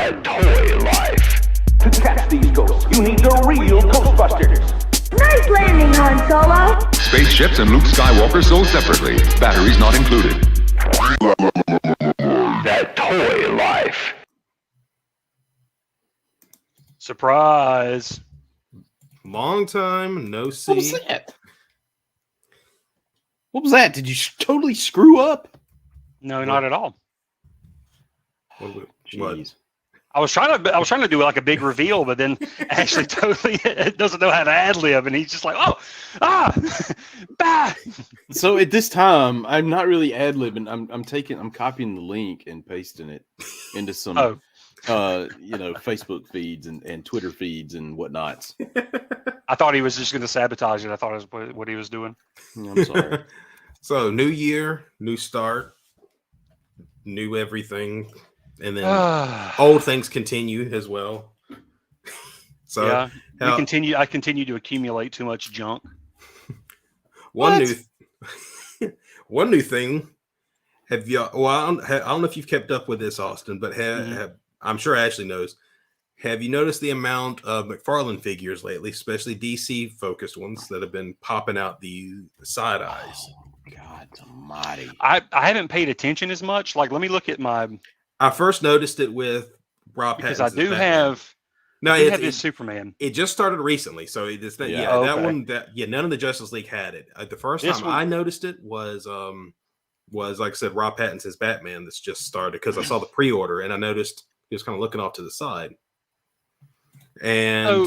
That toy life. To catch these ghosts, you need the real Ghostbusters. Nice landing, Han Solo. Spaceships and Luke Skywalker sold separately. Batteries not included. That toy life. Surprise. Long time no see. What was that? What was that? Did you totally screw up? No, not at all. What? Jeez. I was trying to do like a big reveal, but then Ashley totally doesn't know how to ad lib, and he's just like, bah. So at this time, I'm not really ad libbing. I'm copying the link and pasting it into some Facebook feeds and Twitter feeds and whatnots. I thought he was just going to sabotage it. I thought it was what he was doing. I'm sorry. So new year, new start, new everything, and then old things continue as well. So yeah, I continue to accumulate too much junk. One new thing. Have you? Well, I don't know if you've kept up with this, Austin, but I'm sure Ashley knows. Have you noticed the amount of McFarlane figures lately, especially DC focused ones that have been popping out the side eyes? Oh, God almighty. I haven't paid attention as much. Like, let me look at my. I first noticed it with Rob because Pattinson's I do Batman. have. No, I have this Superman. It just started recently, so it's that. Yeah. That one. None of the Justice League had it. The first time I noticed it was like I said, Rob Pattinson's Batman. That's just started because I saw the pre-order and I noticed he was kind of looking off to the side. And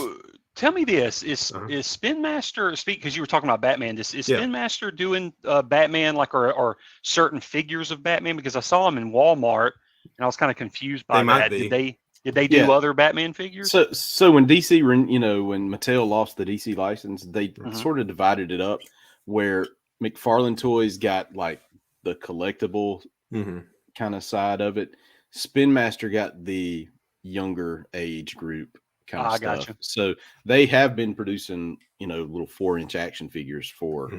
tell me this: is Spin Master because you were talking about Batman? Is Spin Master doing Batman or certain figures of Batman? Because I saw them in Walmart and I was kind of confused by that. Did they do other Batman figures? So when DC, when Mattel lost the DC license, they sort of divided it up where McFarlane Toys got like the collectible kind of side of it. Spin Master got the younger age group kind of stuff. Gotcha. So they have been producing, little 4-inch action figures for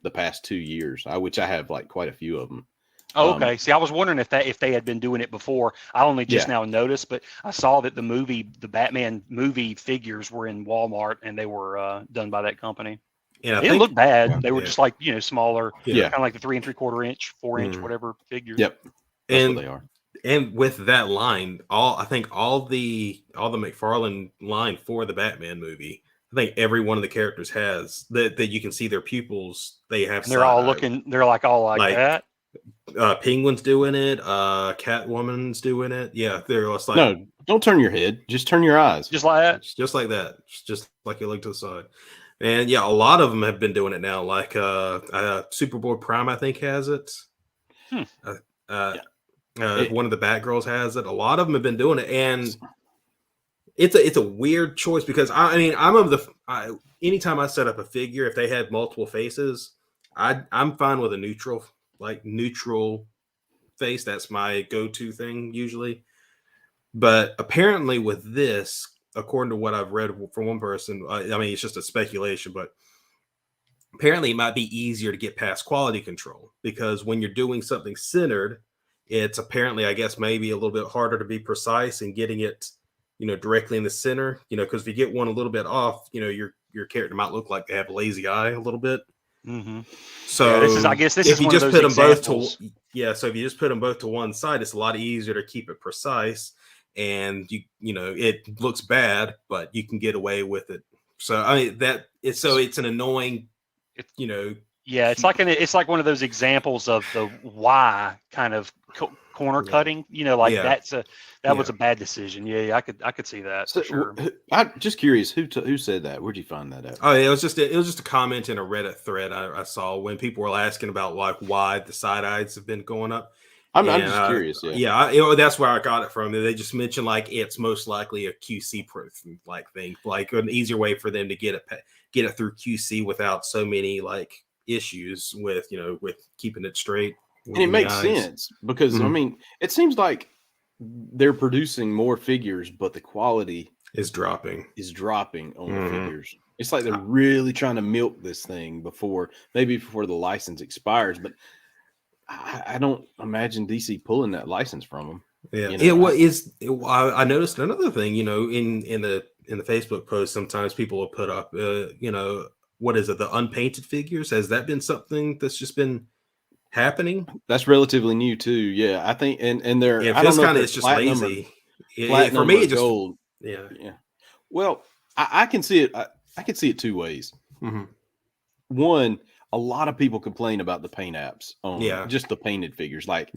the past 2 years, which I have like quite a few of them. Oh, okay. See, I was wondering if they had been doing it before. I only just now noticed, but I saw that the Batman movie figures were in Walmart and they were done by that company. Yeah, they didn't look bad. They were just like, smaller, kind of like the 3 3/4 inch, 4-inch, whatever figures. Yep. That's what they are. And with that line, all the McFarlane line for the Batman movie, I think every one of the characters has that you can see their pupils. They have. And they're all looking. They're like that. Penguin's doing it. Catwoman's doing it. Yeah, they're just like. No, don't turn your head. Just turn your eyes. Just like that. Just like that. Just like you look to the side. And yeah, a lot of them have been doing it now. Like Superboy Prime, I think, has it. One of the Batgirls has it. A lot of them have been doing it, and it's a weird choice because I'm of the anytime I set up a figure, if they had multiple faces, I'm fine with a neutral face. That's my go-to thing usually. But apparently with this, according to what I've read from one person, it's just a speculation, but apparently it might be easier to get past quality control because when you're doing something centered, it's apparently, I guess, maybe a little bit harder to be precise in getting it, directly in the center, because if you get one a little bit off, your character might look like they have a lazy eye a little bit. Mm-hmm. So this is one of those put them examples. both to, so if you just put them both to one side, it's a lot easier to keep it precise, and it looks bad, but you can get away with it. So it's an annoying, Yeah, it's like one of those examples of the why kind of corner cutting. That was a bad decision. Yeah, I could see that for sure. I'm just curious who said that. Where'd you find that out? Oh, it was just a comment in a Reddit thread I saw when people were asking about like why the side eyes have been going up. I'm just curious. That's where I got it from. They just mentioned like it's most likely a QC proof like thing, like an easier way for them to get it through QC without so many like issues with keeping it straight. And it makes sense because it seems like they're producing more figures, but the quality is dropping on the figures. It's like they're really trying to milk this thing before the license expires, but I don't imagine DC pulling that license from them. Yeah, You know, I noticed another thing. In the Facebook post, sometimes people will put up, what is it? The unpainted figures. Has that been something that's just been happening? that's relatively new too. Yeah, I think, and they're Yeah, it I don't feels know if kind of they're it's just platinum lazy. For platinum me, or it just gold. yeah. Yeah. Well, I can see it. I can see it two ways. Mm-hmm. One, a lot of people complain about the paint apps on just the painted figures. Like,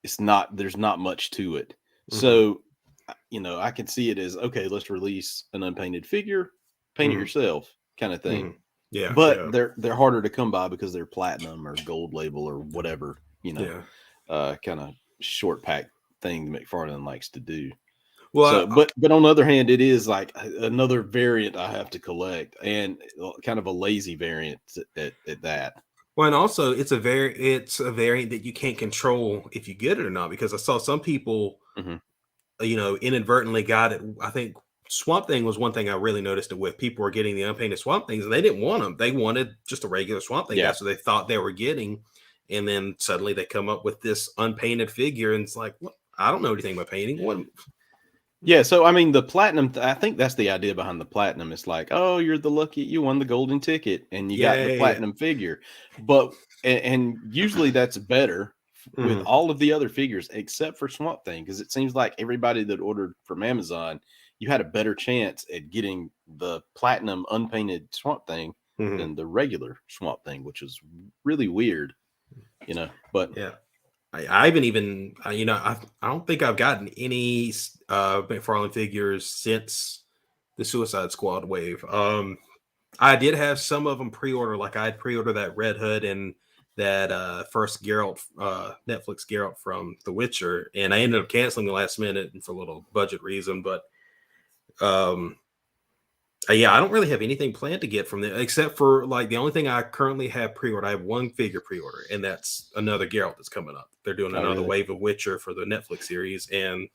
there's not much to it. Mm-hmm. So, I can see it as, okay, let's release an unpainted figure, paint it yourself kind of thing. Mm-hmm. Yeah. But they're harder to come by because they're platinum or gold label or whatever, kind of short pack thing McFarlane likes to do. Well, but on the other hand, it is like another variant I have to collect, and kind of a lazy variant at that. Well, and also it's a variant that you can't control if you get it or not, because I saw some people, inadvertently got it. I think Swamp Thing was one thing I really noticed it with. People were getting the unpainted Swamp Things, and they didn't want them. They wanted just a regular Swamp Thing. That's what they thought they were getting, and then suddenly they come up with this unpainted figure, and it's like, well, I don't know anything about painting. What? Yeah, so I mean, the platinum. I think that's the idea behind the platinum. It's like, oh, you won the golden ticket, and you got the platinum figure. But and usually that's better with all of the other figures except for Swamp Thing, because it seems like everybody that ordered from Amazon, you had a better chance at getting the platinum unpainted Swamp Thing than the regular Swamp Thing, which is really weird, But yeah. I haven't even, I don't think I've gotten any McFarlane figures since the Suicide Squad wave. I did have some of them pre-order, like I had pre-ordered that Red Hood and that first Geralt, Netflix Geralt from The Witcher, and I ended up canceling the last minute for a little budget reason. But I don't really have anything planned to get from them, except for like the only thing I currently have pre-ordered. I have one figure pre-order, and that's another Geralt that's coming up. They're doing another wave of Witcher for the Netflix series, and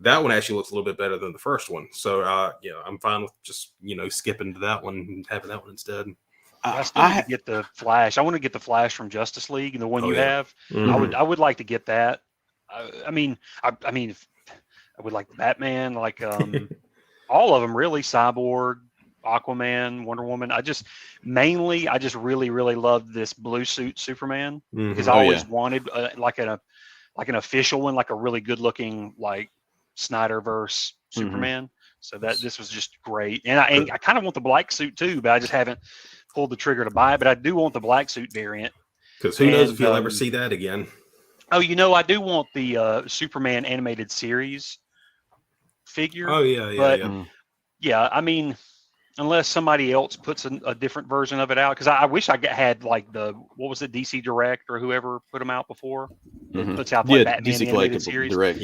that one actually looks a little bit better than the first one. So, I'm fine with just skipping to that one and having that one instead. I still need to get the Flash. I want to get the Flash from Justice League, the one you have. I would like to get that. I mean, I would like Batman, like all of them really. Cyborg, Aquaman, Wonder Woman. I just really, really loved this blue suit Superman, because I always wanted like an official one, like a really good looking like Snyderverse Superman. So this was just great, and I kind of want the black suit too, but I just haven't pulled the trigger to buy it. But I do want the black suit variant, because who knows if you'll ever see that again. Oh, I do want the Superman animated series figure. Oh yeah. Yeah, I mean, unless somebody else puts a different version of it out, because I wish I had like what was it, DC Direct or whoever put them out before, puts out like Batman DC animated series. Direct,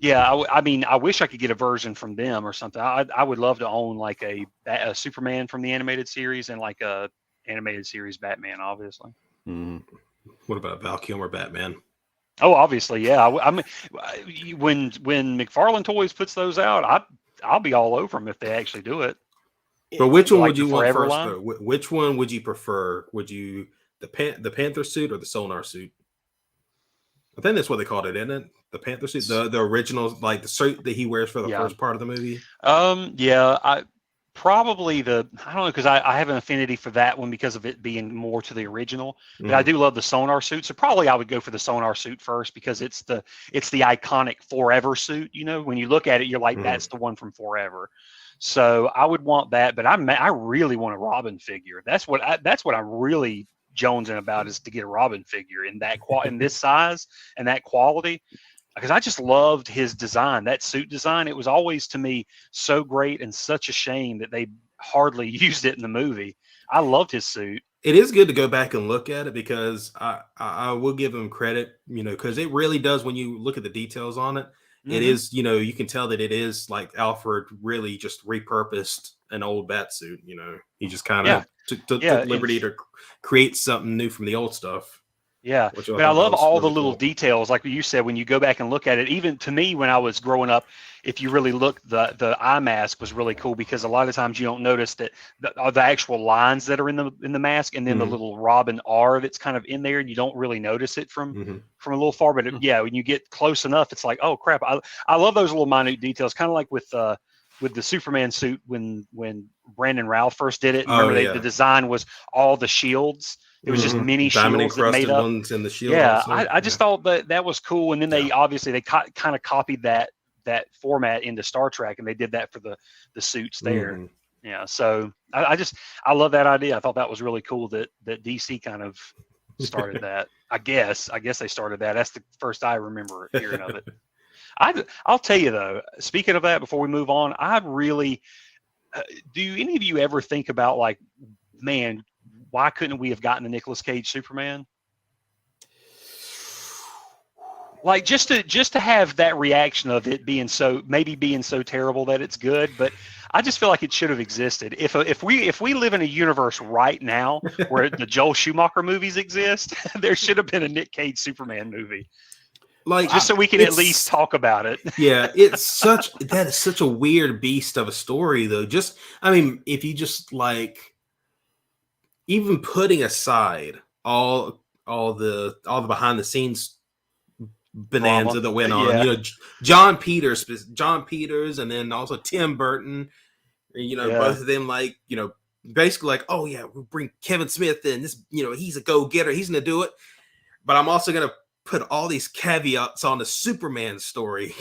I mean, I wish I could get a version from them or something. I would love to own like a Superman from the animated series and like a animated series Batman, obviously. What about Val Kilmer Batman? Oh, obviously, yeah. I mean, when McFarlane Toys puts those out, I'll be all over them if they actually do it. But which one like would you want Forever first? line? Though? Which one would you prefer? Would you the Panther suit or the Sonar suit? I think that's what they called it, isn't it? The Panther suit, the original, like the suit that he wears for the first part of the movie. I probably I don't know, because I have an affinity for that one because of it being more to the original. But I do love the Sonar suit, so probably I would go for the Sonar suit first, because it's the iconic Forever suit. When you look at it, you're like, that's the one from Forever. So I would want that, but I really want a Robin figure. That's what I'm really jonesing about, is to get a Robin figure in that in this size and that quality, because I just loved his design, that suit design. It was always, to me, so great, and such a shame that they hardly used it in the movie. I loved his suit. It is good to go back and look at it, because I will give him credit, because it really does, when you look at the details on it. It is, you can tell that it is like Alfred really just repurposed an old bat suit. He just kind of took liberty to create something new from the old stuff. Yeah, which but I love was all the really little cool. details, like you said, when you go back and look at it. Even to me, when I was growing up, if you really look, the eye mask was really cool because a lot of times you don't notice that the actual lines that are in the mask, and then the Mhm. little Robin R that's kind of in there, and you don't really notice it from a little far. But yeah, when you get close enough, it's like, oh crap! I love those little minute details, kind of like with the Superman suit when Brandon Routh first did it. Oh, Remember, yeah. the design was all the shields. It was just mini diamond shields that made encrusted up. ones in the shield. Yeah, also. I just thought that was cool. And then they obviously they kind of copied that format into Star Trek, and they did that for the suits there. Mhm. Yeah, so I love that idea. I thought that was really cool that DC kind of started that. I guess they started that. That's the first I remember hearing of it. I'll tell you though, speaking of that, before we move on, I really do any of you ever think about, like, man, why couldn't we have gotten the Nicolas Cage Superman? Like, just to have that reaction of it being so terrible that it's good, but I just feel like it should have existed. If we live in a universe right now where the Joel Schumacher movies exist, there should have been a Nick Cage Superman movie. Like, just so we can at least talk about it. Yeah, that is such a weird beast of a story, though. Just, I mean, if you just, like, even putting aside all the behind the scenes bonanza that went on, you know, John Peters, and then also Tim Burton, you know, both of them, like, you know, basically like, oh yeah, we'll bring Kevin Smith in. This, you know, he's a go-getter. He's gonna do it. But I'm also gonna put all these caveats on the Superman story.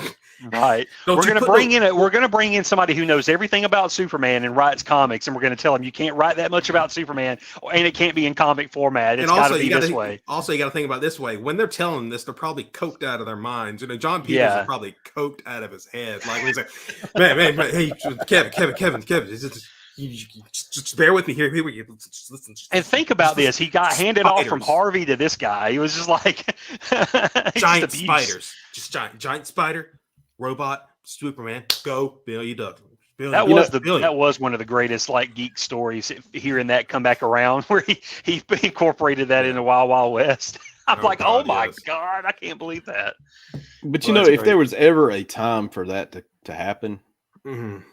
Right. We're going to bring in somebody who knows everything about Superman and writes comics, and we're going to tell them you can't write that much about Superman, and it can't be in comic format. It's got to be this way. Also, you got to think about it this way. When they're telling this, they're probably coked out of their minds. You know, John Peters is probably coked out of his head. Like, he's like, man, hey, Kevin, just bear with me here. Just listen. And think about this. He got handed off from Harvey to this guy. He was just like giant spiders. Just giant spider, robot, Superman, go, Billy Duck. That was one of the greatest, like, geek stories, hearing that come back around, where he incorporated that into Wild Wild West. I'm like, God, oh my God, I can't believe that. But you know, if there was ever a time for that to happen,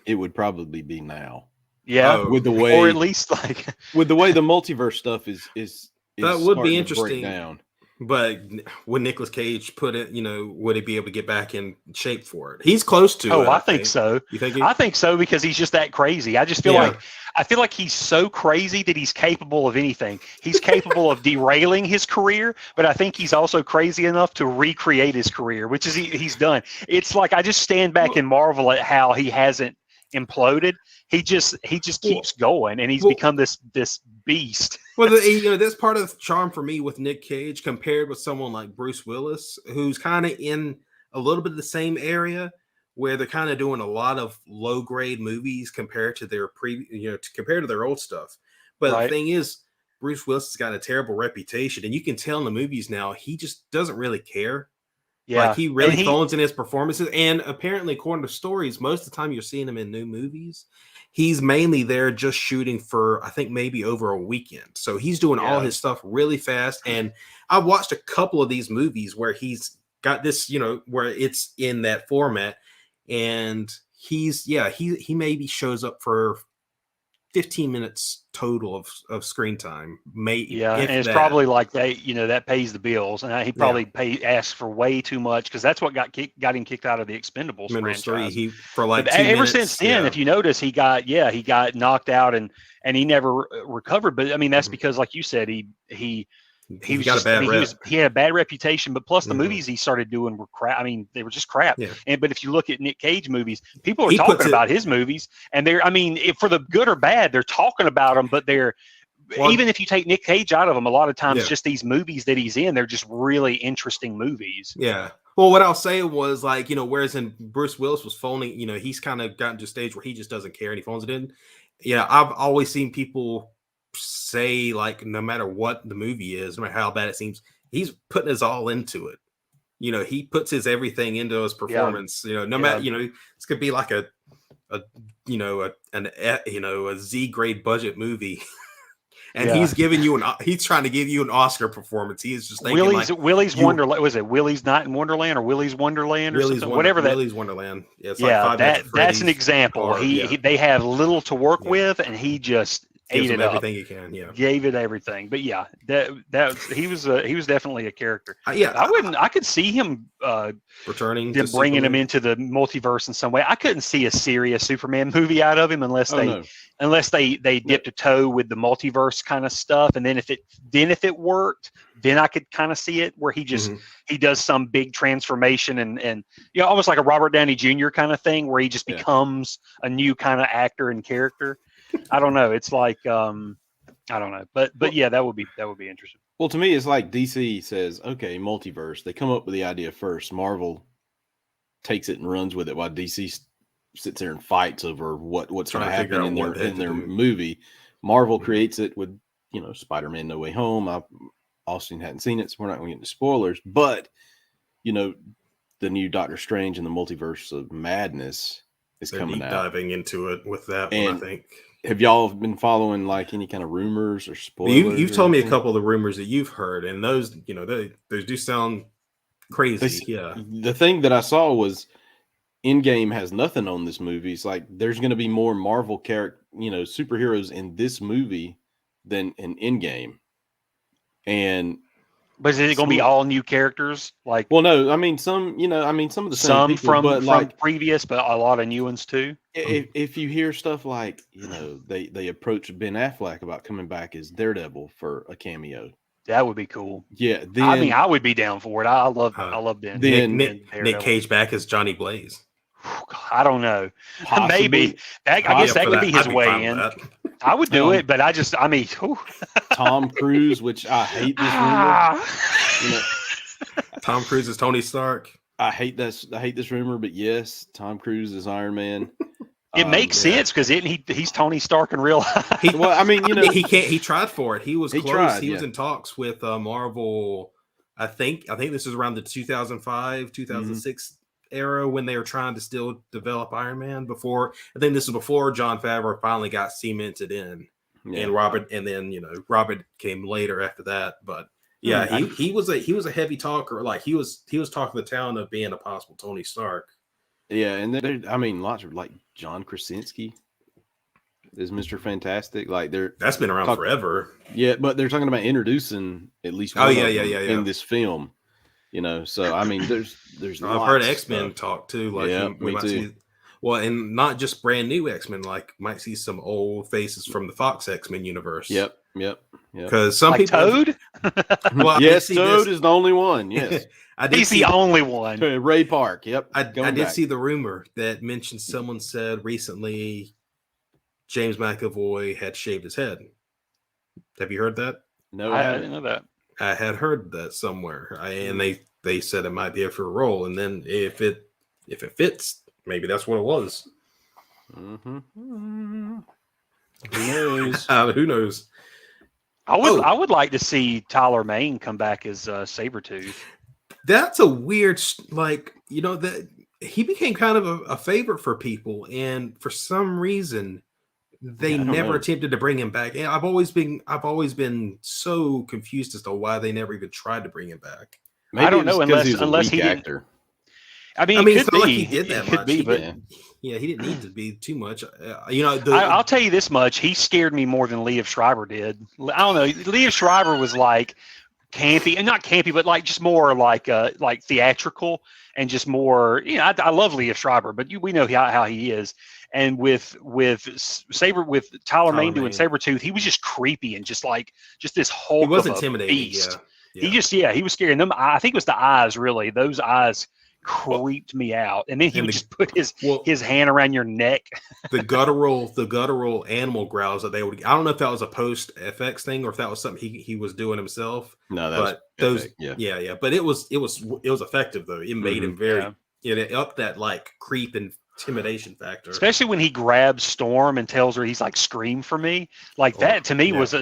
it would probably be now. Yeah, with the way, or at least like with the way the multiverse stuff is that would be interesting. Down. But would Nicolas Cage put it? You know, would he be able to get back in shape for it? He's close to it. Oh, I think so. You think? I think so, because he's just that crazy. I just feel like he's so crazy that he's capable of anything. He's capable of derailing his career, but I think he's also crazy enough to recreate his career, which is he's done. It's like I just stand back and marvel at how he hasn't imploded. He just keeps going, and he's become this beast. Well, you know, that's part of the charm for me with Nick Cage compared with someone like Bruce Willis, who's kind of in a little bit of the same area, where they're kind of doing a lot of low grade movies compared to their compared to their old stuff. But the thing is, Bruce Willis has got a terrible reputation, and you can tell in the movies now he just doesn't really care. Yeah, like, he really phones in his performances, and apparently, according to stories, most of the time you're seeing him in new movies, he's mainly there just shooting for, I think, maybe over a weekend. So he's doing all his stuff really fast. And I've watched a couple of these movies where he's got this, you know, where it's in that format, and he maybe shows up for 15 minutes total of screen time. And it's probably like that pays the bills, and he probably asks for way too much, because that's what got him kicked out of the Expendables franchise. Ever since then, if you notice, he got knocked out and he never recovered. But I mean, that's because, like you said, he had a bad reputation, but plus the movies he started doing were crap. I mean, they were just crap. Yeah. But if you look at Nick Cage movies, people are talking about his movies, and for the good or bad, they're talking about them. But even if you take Nick Cage out of them, a lot of times just these movies that he's in, they're just really interesting movies. Yeah. Well, what I'll say was, like, you know, whereas in Bruce Willis was phoning, you know, he's kind of gotten to a stage where he just doesn't care and he phones it in. Yeah, I've always seen people say, like, no matter what the movie is, no matter how bad it seems, he's putting his all into it. You know, he puts his everything into his performance. You know, no matter, you know, this could be like a Z grade budget movie, and Yeah. he's giving you he's trying to give you an Oscar performance. He is just thinking Willie's you- Wonderland. Was it Willie's Night in Wonderland or Willie's Wonderland or something? Whatever that. Willie's Wonderland. Yeah, it's Yeah, like Five Nights at that's an Freddy's example. or- yeah. They have little to work Yeah. with, and he just Gives ate him it up. everything he can. Yeah, Gave it everything. But yeah, that he was definitely a character. yeah. I could see him Returning, them to bringing him Superman. into the multiverse in some way. I couldn't see a serious Superman movie out of him unless they dipped a toe with the multiverse kind of stuff. And then if it worked, then I could kind of see it where he just he does some big transformation and almost like a Robert Downey Jr. kind of thing where he just becomes a new kind of actor and character. I don't know. It's like I don't know, but yeah, that would be interesting. Well, to me, it's like DC says, okay, multiverse. They come up with the idea first. Marvel takes it and runs with it while DC sits there and fights over what's going Trying to to figure happen out in their what they have to do. movie. Marvel creates it with Spider-Man No Way Home. Austin hadn't seen it, so we're not going to get into spoilers. But the new Doctor Strange and the Multiverse of Madness is They're coming deep out. diving into it with that one, And I think. Have y'all been following like any kind of rumors or spoilers? You've or told me a anything? couple of the rumors that you've heard, and those do sound crazy. Yeah, The thing that I saw was Endgame has nothing on this movie. It's like there's going to be more Marvel superheroes in this movie than in Endgame. But is it going to be all new characters? Like, Well, no, I mean some of the same some people, from but like previous, but a lot of new ones too. if you hear stuff like they approached Ben Affleck about coming back as Daredevil for a cameo. That would be cool. Yeah, then I mean, I would be down for it. I love Ben. Then Nick Daredevil. Cage back as Johnny Blaze. I don't know. possibly- Maybe I guess that For could be his I'd way fine with in. that. I would do Um, it, but I mean, whew. Tom Cruise, which I hate this rumor. Ah. Tom Cruise is Tony Stark. I hate this rumor, but yes, Tom Cruise is Iron Man. It makes sense because he's Tony Stark in real life. Well, I mean, He can't. He tried for it. He was He close. tried, he was yeah. in talks with Marvel. I think this is around the 2005, 2006 era when they were trying to still develop Iron Man. Before I think this is before Jon Favreau finally got cemented in, and Robert came later after that. But yeah, he was a heavy talker. Like he was talking the town of being a possible Tony Stark. Yeah, and lots of like John Krasinski is Mr. Fantastic. Like That's been around forever. Yeah, but they're talking about introducing at least Oh, one yeah, of yeah, them yeah, yeah. in this film. So I mean, there's I've heard lots of X-Men stuff. talk too. Like Yeah, we me might too. see, well, and not just brand new X-Men. Like might see some old faces from the Fox X-Men universe. Yep. Because some Like people. Toad? Well, I Yes, did see Toad this- is the only one. Yes, I did He's see. the only one. Ray Park. Yep, I going did back. see the rumor that mentioned someone said recently James McAvoy had shaved his head. Have you heard that? No, I I didn't haven't. know that. I had heard that somewhere, and they said it might be for a role, and then if it fits, maybe that's what it was. Mhm. Who knows? Who knows? I would like to see Tyler Mane come back as Sabretooth. That's a weird, that he became kind of a favorite for people, and for some reason, they I don't never know. attempted to bring him back. And I've always been so confused as to why they never even tried to bring him back. Maybe I don't it was know 'cause he was a unless weak he didn't- actor. I mean, I mean, it it's could not be. like he did that It could much. be, He but he didn't need to be too much. I'll tell you this much: he scared me more than Liev Schreiber did. I don't know. Liev Schreiber was like campy, and not campy, but like just more like theatrical and just more. I love Liev Schreiber, but we know how he is. And with Tyler Mane doing Sabretooth, he was just creepy and just this whole. He was intimidating. Beast. Yeah. He was scary. And I think it was the eyes, really. Those eyes creeped me out. And then he would just put his hand around your neck. the guttural animal growls that they would. I don't know if that was a post FX thing or if that was something he was doing himself. No, that But was those, epic, yeah. But it was effective though. It made him very. It upped that like creep and intimidation factor. Especially when he grabs Storm and tells her he's like, scream for me. Like that to me was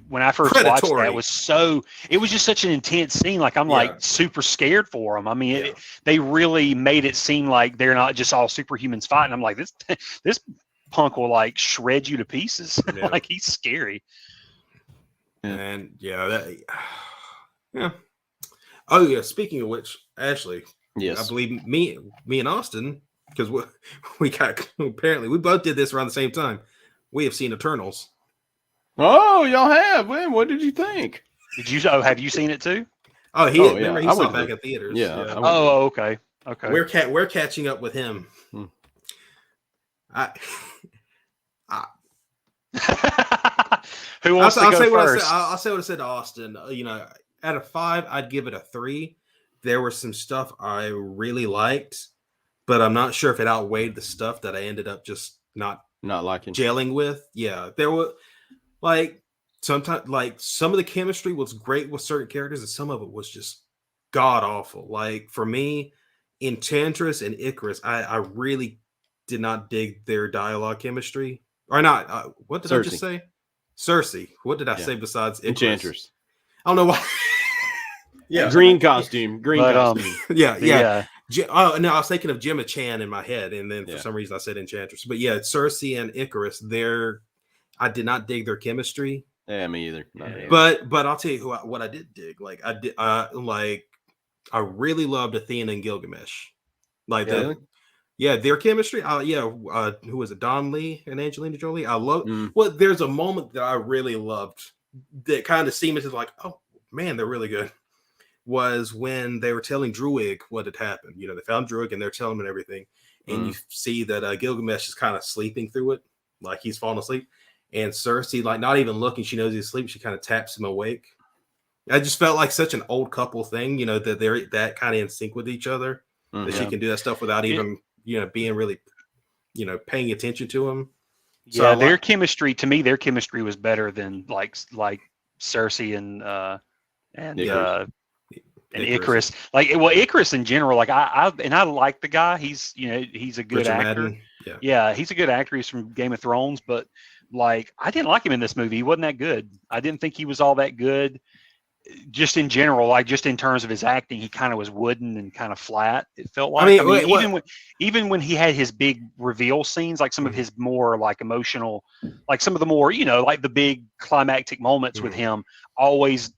when I first watched Predatory. that it was just such an intense scene. Like I'm like super scared for him. I mean, they really made it seem like they're not just all superhumans fighting. I'm like, this punk will like shred you to pieces. Yeah. Like he's scary. Yeah. And yeah. Oh yeah. Speaking of which, Ashley, Yes. I believe me and Austin, because we apparently we both did this around the same time. We have seen Eternals. Oh, y'all have. Man, what did you think? Did you? Oh, have you seen it too? Oh, yeah. remember he I saw went it back to- in theaters. yeah, I went- Oh, okay. Okay. We're catching up with him. Hmm. Who wants to go say what first? I'll say what I said to Austin. Out of 5, I'd give it a 3. There was some stuff I really liked, but I'm not sure if it outweighed the stuff that I ended up just not liking. gelling with. Yeah, there were sometimes some of the chemistry was great with certain characters, and some of it was just god awful. Like for me, Enchantress and Icarus, I really did not dig their dialogue chemistry. Or not. What did I just say? Cersei. What did I say besides Icarus? Enchantress. I don't know why. Yeah. Green costume. Yeah. Oh no, I was thinking of Gemma Chan in my head, and then for some reason I said Enchantress. But yeah, Cersei and Icarus, I did not dig their chemistry. Yeah, me either. But I'll tell you what I did dig. I really loved Athena and Gilgamesh. Their chemistry. Who was it? Don Lee and Angelina Jolie. I love. Well, there's a moment that I really loved that kind of seemed to like, oh man, they're really good. Was when they were telling Druig what had happened. They found Druig and they're telling him and everything, and you see that Gilgamesh is kind of sleeping through it, like he's falling asleep. And Cersei, like not even looking, she knows he's asleep. She kind of taps him awake. I just felt like such an old couple thing, that they're that kind of in sync with each other. That she can do that stuff without even being really paying attention to him. So their chemistry, to me, their chemistry was better than like Cersei and Icarus. Icarus in general, I like the guy. He's a good Richard actor. Madden. Yeah, he's a good actor. He's from Game of Thrones, but I didn't like him in this movie. He wasn't that good. I didn't think he was all that good. Just in general, just in terms of his acting, he kind of was wooden and kind of flat. It felt like. Even when he had his big reveal scenes, like some of his more emotional, like some of the more like the big climactic moments with him, always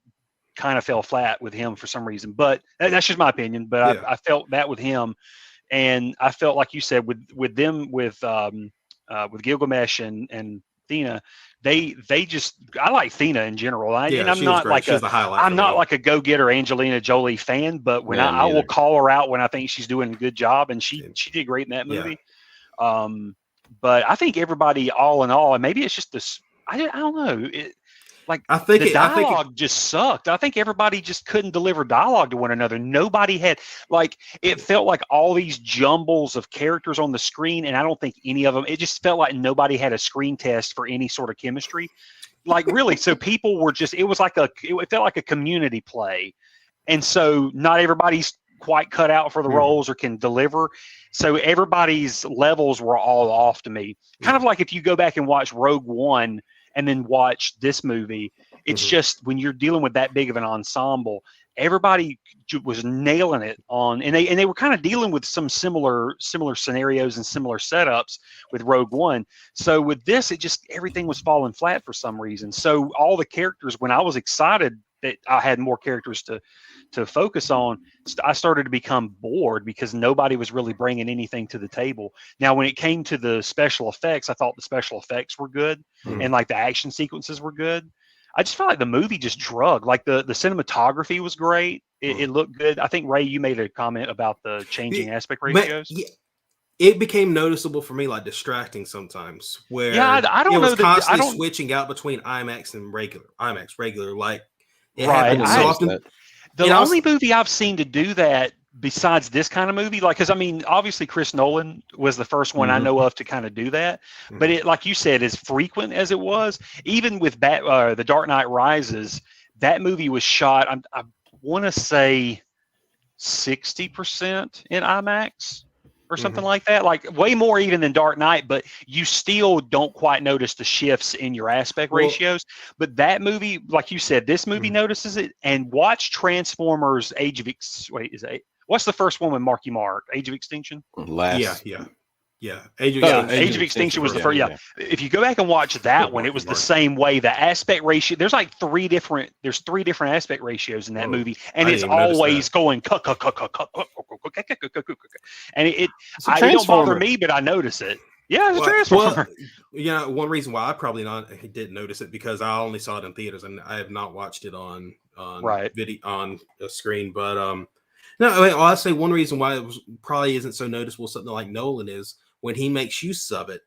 kind of fell flat with him for some reason. But that's just my opinion. But I felt that with him, and I felt like you said with Gilgamesh and Athena. I like Athena in general. I'm not like a go-getter Angelina Jolie fan, but when I will call her out when I think she's doing a good job, and she did great in that movie. But I think everybody, all in all, and maybe it's just this. I don't know. I think the dialogue just sucked. I think everybody just couldn't deliver dialogue to one another. Nobody had it felt like all these jumbles of characters on the screen, and I don't think any of them. It just felt like nobody had a screen test for any sort of chemistry. Really, so people were just. It was it felt like a community play, and so not everybody's quite cut out for the roles or can deliver. So everybody's levels were all off to me. Kind of like if you go back and watch Rogue One and then watch this movie, it's just when you're dealing with that big of an ensemble, everybody was nailing it on, and they were kind of dealing with some similar scenarios and similar setups with Rogue One. So with this, it just everything was falling flat for some reason. So all the characters, when I was excited that I had more characters to focus on, I started to become bored because nobody was really bringing anything to the table. Now, when it came to the special effects, I thought the special effects were good and the action sequences were good. I just felt like the movie just drug. The cinematography was great. It looked good. I think, Ray, you made a comment about the changing aspect ratios. It became noticeable for me, distracting sometimes. Where I don't know. It was constantly switching out between IMAX and regular. It happened so often. The only movie I've seen to do that besides this kind of movie, because obviously Chris Nolan was the first one I know of to kind of do that. But it, like you said, as frequent as it was, even with The Dark Knight Rises, that movie was shot, I want to say 60% in IMAX or something like that, way more even than Dark Knight, but you still don't quite notice the shifts in your aspect ratios. But that movie, like you said, this movie notices it. And watch Transformers What's the first one with Marky Mark? Age of Extinction? Yeah. Yeah, Age of Extinction was the first. Yeah. If you go back and watch that one, it was the same way. The aspect ratio, there's like three different aspect ratios in that movie, and it's always going and it don't bother me, but I notice it. Yeah, it's a Transformer. Well, one reason why I didn't notice it because I only saw it in theaters and I have not watched it on video on a screen. But I'll say one reason why it probably isn't so noticeable. Something like Nolan is when he makes use of it,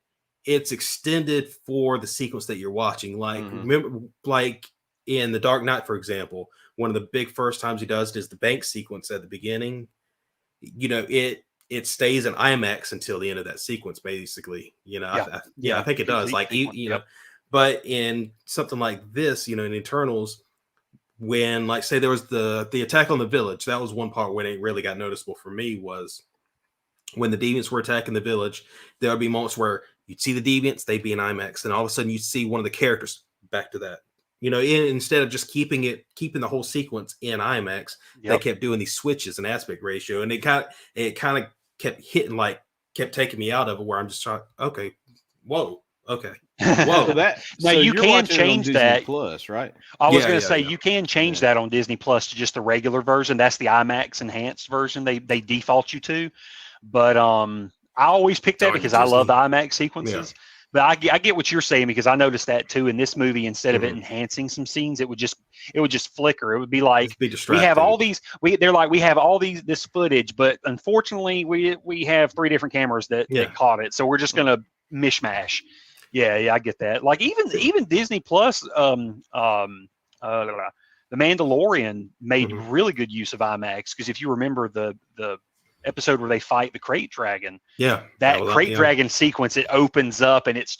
it's extended for the sequence that you're watching. Like remember, like in The Dark Knight, for example, one of the big first times he does it is the bank sequence at the beginning. It stays in IMAX until the end of that sequence, basically. I think it does. Like but in something like this, in Eternals, when like say there was the attack on the village, that was one part when it really got noticeable for me was when the deviants were attacking the village. There would be moments where you'd see the deviants, they'd be in IMAX, and all of a sudden you'd see one of the characters back to that. Instead of just keeping the whole sequence in IMAX, they kept doing these switches and aspect ratio, and it kind of kept hitting, like kept taking me out of it. Where I'm just trying, okay, whoa, okay, whoa. So you can change that. Plus, right? I was going to say you can change that on Disney Plus to just the regular version. That's the IMAX enhanced version. They default you to, but I always pick that because I love the IMAX sequences. Yeah. But I get what you're saying because I noticed that too in this movie. Instead of it enhancing some scenes, it would just flicker. It would be like we have all these. We have all this footage, but unfortunately we have 3 different cameras that caught it. So we're just gonna mishmash. Yeah, I get that. Like even Disney Plus, The Mandalorian made really good use of IMAX because if you remember the episode where they fight the Krayt Dragon. Yeah. That Krayt Dragon sequence, it opens up and it's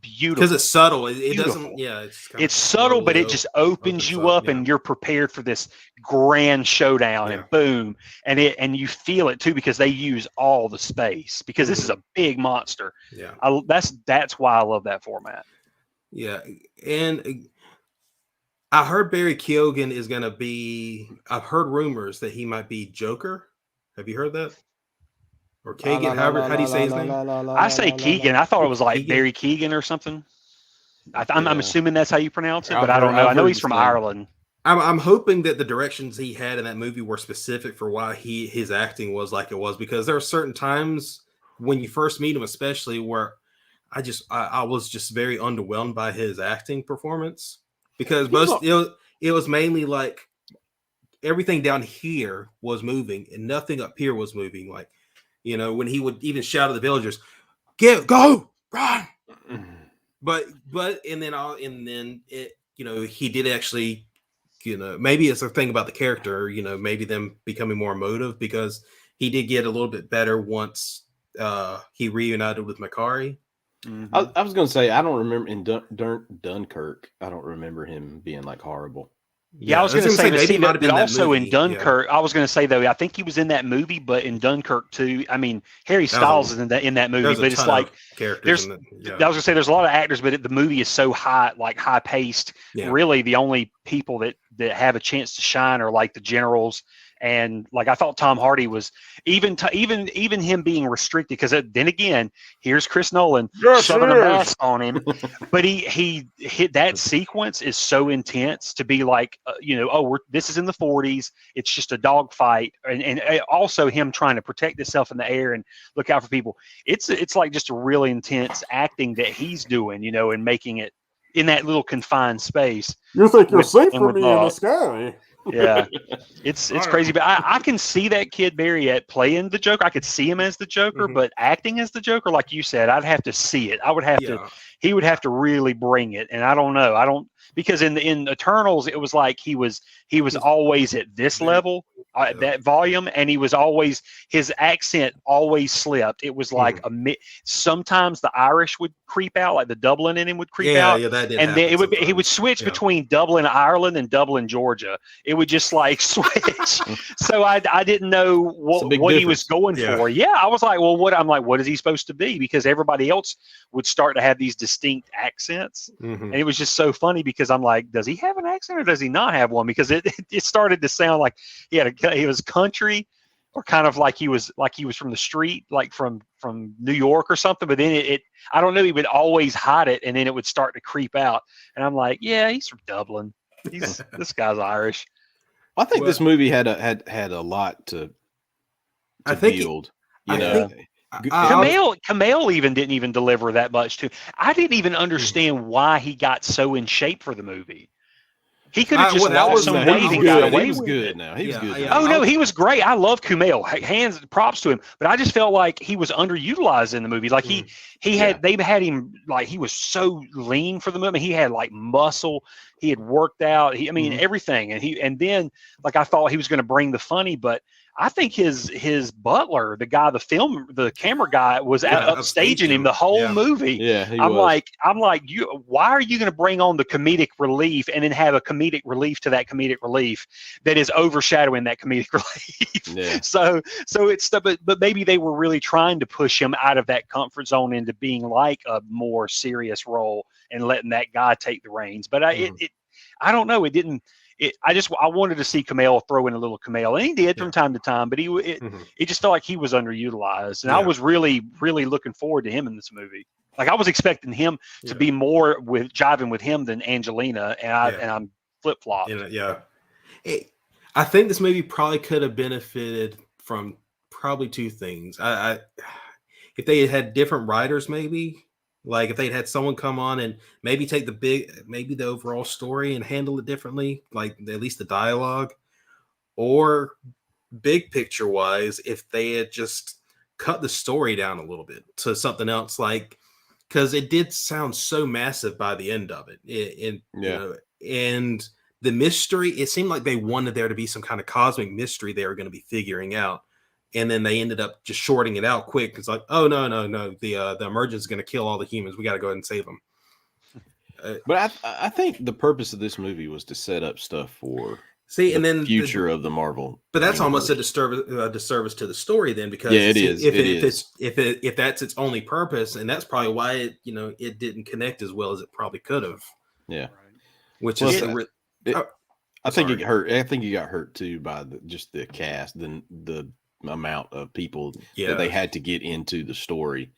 beautiful. Because it's subtle. It doesn't, it's subtle, but it just opens you up and you're prepared for this grand showdown and boom. And you feel it too because they use all the space because this is a big monster. Yeah. That's why I love that format. Yeah. And I heard Barry Keoghan is going to be. I've heard rumors that he might be Joker. Have you heard that? Or Keegan? How do you say his name? I say Keegan. I thought it was like Barry Keegan or something. I'm assuming that's how you pronounce it, but I don't know. I know he's from Ireland. I'm hoping that the directions he had in that movie were specific for why his acting was like it was, because there are certain times when you first meet him, especially where I was just very underwhelmed by his acting performance. Because it was mainly like everything down here was moving and nothing up here was moving. Like, when he would even shout at the villagers, go, run. But and then it, he did actually, maybe it's a thing about the character, maybe them becoming more emotive because he did get a little bit better once he reunited with Makari. I was going to say, I don't remember in Dunkirk. I don't remember him being like horrible. Yeah, I was going to say maybe might have been also in Dunkirk. I was going to say though, I think he was in that movie, but in Dunkirk too. I mean, Harry Styles is in that movie, but it's like there's. I was going to say there's a lot of actors, but the movie is so high paced. Yeah. Really, the only people that have a chance to shine are like the generals. And like I thought Tom Hardy was even him being restricted because then again here's Chris Nolan shoving a mask on him, but he hit that sequence is so intense to be like this is in the 40s, it's just a dog fight, and also him trying to protect himself in the air and look out for people. It's like just a really intense acting that he's doing, and making it in that little confined space. You think you're safe from me in the sky? Yeah, it's crazy, but I can see that kid Barry at playing the Joker. I could see him as the Joker, but acting as the Joker, like you said, I'd have to see it. I would have to. He would have to really bring it, and I don't know. Because in Eternals, it was like he was always at this level, that volume, and his accent always slipped. It was like sometimes the Irish would creep out, like the Dublin in him would creep out, that did, and then he would switch between Dublin, Ireland, and Dublin, Georgia. It would just like switch. So I didn't know what he was going for. Yeah, I was like, well, what is he supposed to be? Because everybody else would start to have these distinct accents, and it was just so funny because I'm like, does he have an accent or does he not have one? Because it started to sound like he was country, or kind of like he was from the street, like from New York or something. But then it I don't know, he would always hide it, and then it would start to creep out. And I'm like, yeah, he's from Dublin. This guy's Irish. I think this movie had a lot to build. Kumail even didn't deliver that much to. I didn't even understand why he got so in shape for the movie. He could have just lost some weight and got away with it. He was good now. He was good. Yeah. Oh, no, he was great. I love Kumail. Hands, props to him. But I just felt like he was underutilized in the movie. Like they had him, like he was so lean for the movie. He had like muscle. He had worked out. Everything. And then like I thought he was going to bring the funny, but I think his butler, the guy, the camera guy, was upstaging him the whole movie. Yeah, I'm like, why are you going to bring on the comedic relief and then have a comedic relief to that comedic relief that is overshadowing that comedic relief? Yeah. So it's but maybe they were really trying to push him out of that comfort zone into being like a more serious role and letting that guy take the reins. But I don't know. It didn't. I wanted to see Kumail throw in a little Kumail, and he did from time to time, but it just felt like he was underutilized, and I was really, really looking forward to him in this movie. Like I was expecting him to be more jiving with him than Angelina, and I'm flip flopped. I think this movie probably could have benefited from probably two things. If they had different writers, maybe. Like if they'd had someone come on and maybe take the overall story and handle it differently, like at least the dialogue, or big picture wise, if they had just cut the story down a little bit to something else, like, because it did sound so massive by the end of it. And the mystery, it seemed like they wanted there to be some kind of cosmic mystery they were going to be figuring out. And then they ended up just shorting it out quick. It's like, oh no, the emergence is going to kill all the humans. We got to go ahead and save them. But I think the purpose of this movie was to set up stuff for the future of the Marvel. But that's almost a disservice to the story then, because it is. If that's its only purpose, and that's probably why it didn't connect as well as it probably could have. Yeah, which I think it hurt. I think you got hurt too by just the cast, the amount of people that they had to get into the story,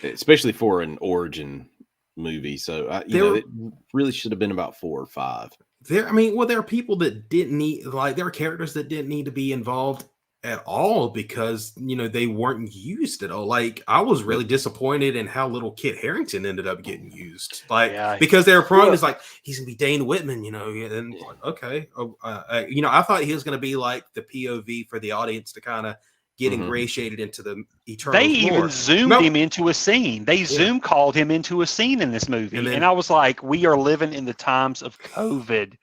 especially for an origin movie. So it really should have been about 4 or 5. There are people that didn't need, like, there are characters that didn't need to be involved at all because they weren't used at all. Like I was really disappointed in how little Kit Harington ended up getting used, because they were prone is like he's gonna be Dane Whitman, and like, okay, I thought he was gonna be like the POV for the audience to kind of get ingratiated into the Eternals. They even zoomed him into a scene. They Zoom called him into a scene in this movie, and I was like, we are living in the times of COVID.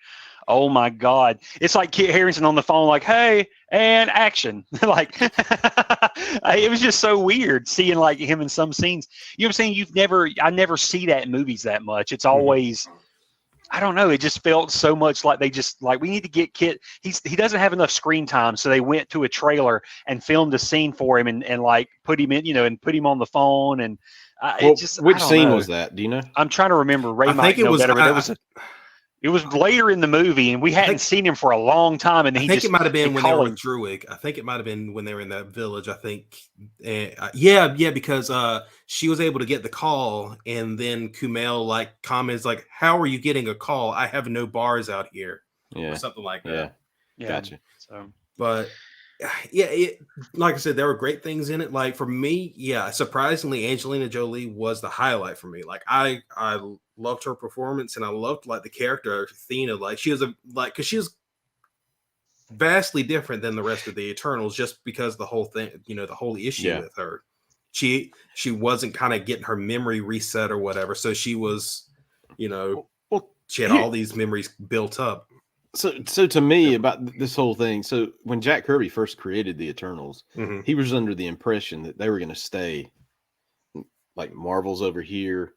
Oh my God. It's like Kit Harington on the phone, like, hey, and action. Like, it was just so weird seeing like him in some scenes. You know what I'm saying? I never see that in movies that much. It's always, I don't know. It just felt so much like they just like, we need to get Kit. He doesn't have enough screen time. So they went to a trailer and filmed a scene for him and like put him in, and put him on the phone. And which scene was that? Do you know? I'm trying to remember. Ray might know better, but it was later in the movie, and we hadn't seen him for a long time. And I think it might have been when they were with Druig. I think it might have been when they were in that village. I think, because she was able to get the call, and then Kumail like comments like, "How are you getting a call? I have no bars out here," or something like that. Yeah, gotcha. So, but like I said, there were great things in it. Like for me, surprisingly, Angelina Jolie was the highlight for me. Like I loved her performance, and I loved like the character Athena. Like she was because she was vastly different than the rest of the Eternals, just because the whole thing, the whole issue with her. She wasn't kind of getting her memory reset or whatever, so she was, she had all these memories built up. So to me about this whole thing, so when Jack Kirby first created the Eternals, he was under the impression that they were going to stay like Marvel's over here.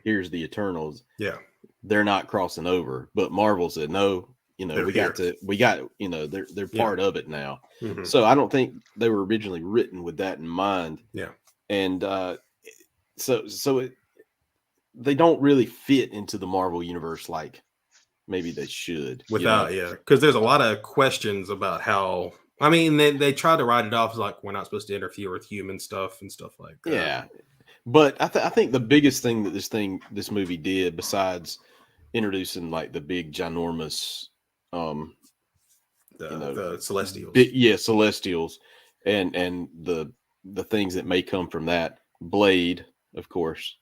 Here's the Eternals. Yeah, they're not crossing over. But Marvel said no. They're they're part of it now. So I don't think they were originally written with that in mind. Yeah, and they don't really fit into the Marvel universe like maybe they should. Because there's a lot of questions about how I mean, they tried to write it off as like we're not supposed to interfere with human stuff and stuff like that. Yeah, but I think the biggest thing that this movie did, besides introducing like the big ginormous, the Celestials, Celestials, and the things that may come from that. Blade, of course,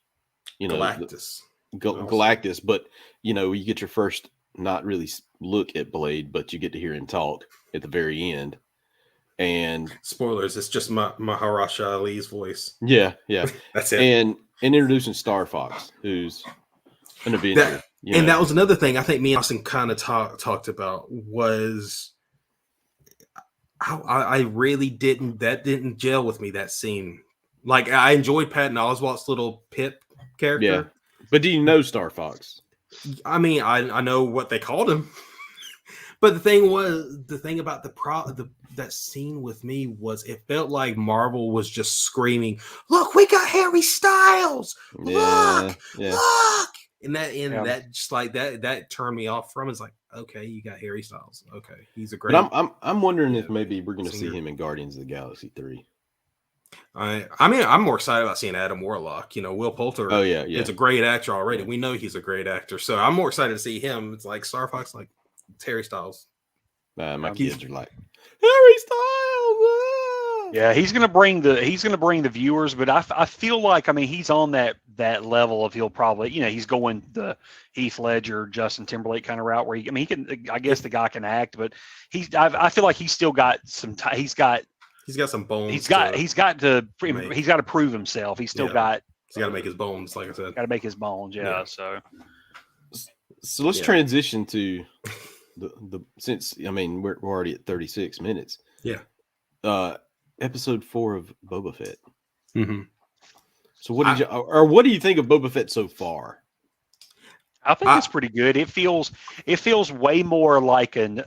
Galactus. Galactus, but you get your first not really look at Blade, but you get to hear him talk at the very end. And spoilers, it's just Maharaja Ali's voice. Yeah. That's it. And introducing Star Fox, who's an Avenger. That was another thing I think me and Austin kind of talked about was how I really didn't gel with me, that scene. Like, I enjoyed Patton Oswalt's little Pip character. Yeah. But do you know Star Fox? I mean, I know what they called him. But the thing about that scene with me was it felt like Marvel was just screaming, "Look, we got Harry Styles! Look! Look!" And that just like that turned me off from it. It's like, okay, you got Harry Styles. Okay, he's a great. But I'm wondering if maybe we're going to see him in Guardians of the Galaxy 3. I mean, I'm more excited about seeing Adam Warlock. Will Poulter. Oh yeah, is a great actor already. We know he's a great actor, so I'm more excited to see him. It's like Star Fox, like it's Harry Styles. My kids are like Harry Styles. Yeah, he's gonna bring the viewers, but I feel like he's on that level of he'll probably he's going the Heath Ledger, Justin Timberlake kind of route where he can. I guess the guy can act, but I feel like he's still got some time. He's got some bones. He's got to prove himself. He's still got. He's got to make his bones, like I said. Got to make his bones. Yeah. So let's transition to the since we're already at 36 minutes. Yeah. Episode 4 of Boba Fett. Mm-hmm. So what do you think of Boba Fett so far? I think it's pretty good. It feels way more like a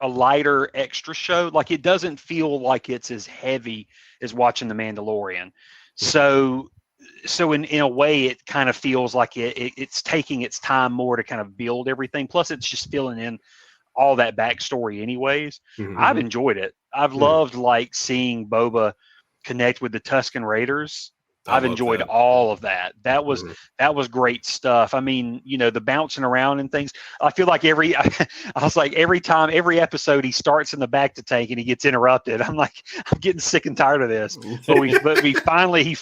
lighter extra show. Like, it doesn't feel like it's as heavy as watching The Mandalorian. So in a way, it kind of feels like it's taking its time more to kind of build everything. Plus, it's just filling in all that backstory anyways. Mm-hmm. I've enjoyed it. I've loved seeing Boba connect with the Tusken Raiders. I've enjoyed all of that. That was great stuff. I mean, the bouncing around and things. I feel like every every episode he starts in the back to tank and he gets interrupted. I'm like, I'm getting sick and tired of this. But he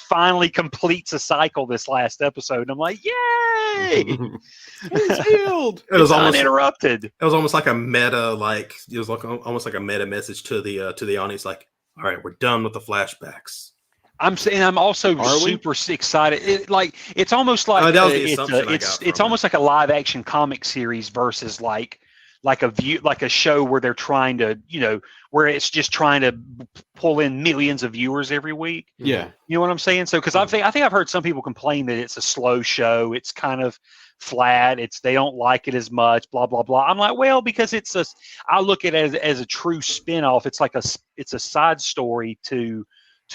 finally completes a cycle this last episode. And I'm like, yay! He's healed. It was almost uninterrupted. It was almost like a meta, almost like a meta message to the audience. Like, all right, we're done with the flashbacks. I'm also super excited. It's almost like it's almost like a live action comic series versus like a show where they're trying to where it's just trying to pull in millions of viewers every week. Yeah, you know what I'm saying? So because I think I've heard some people complain that it's a slow show. It's kind of flat. They don't like it as much. Blah blah blah. I'm like, well, because I look at it as a true spin-off. It's a side story to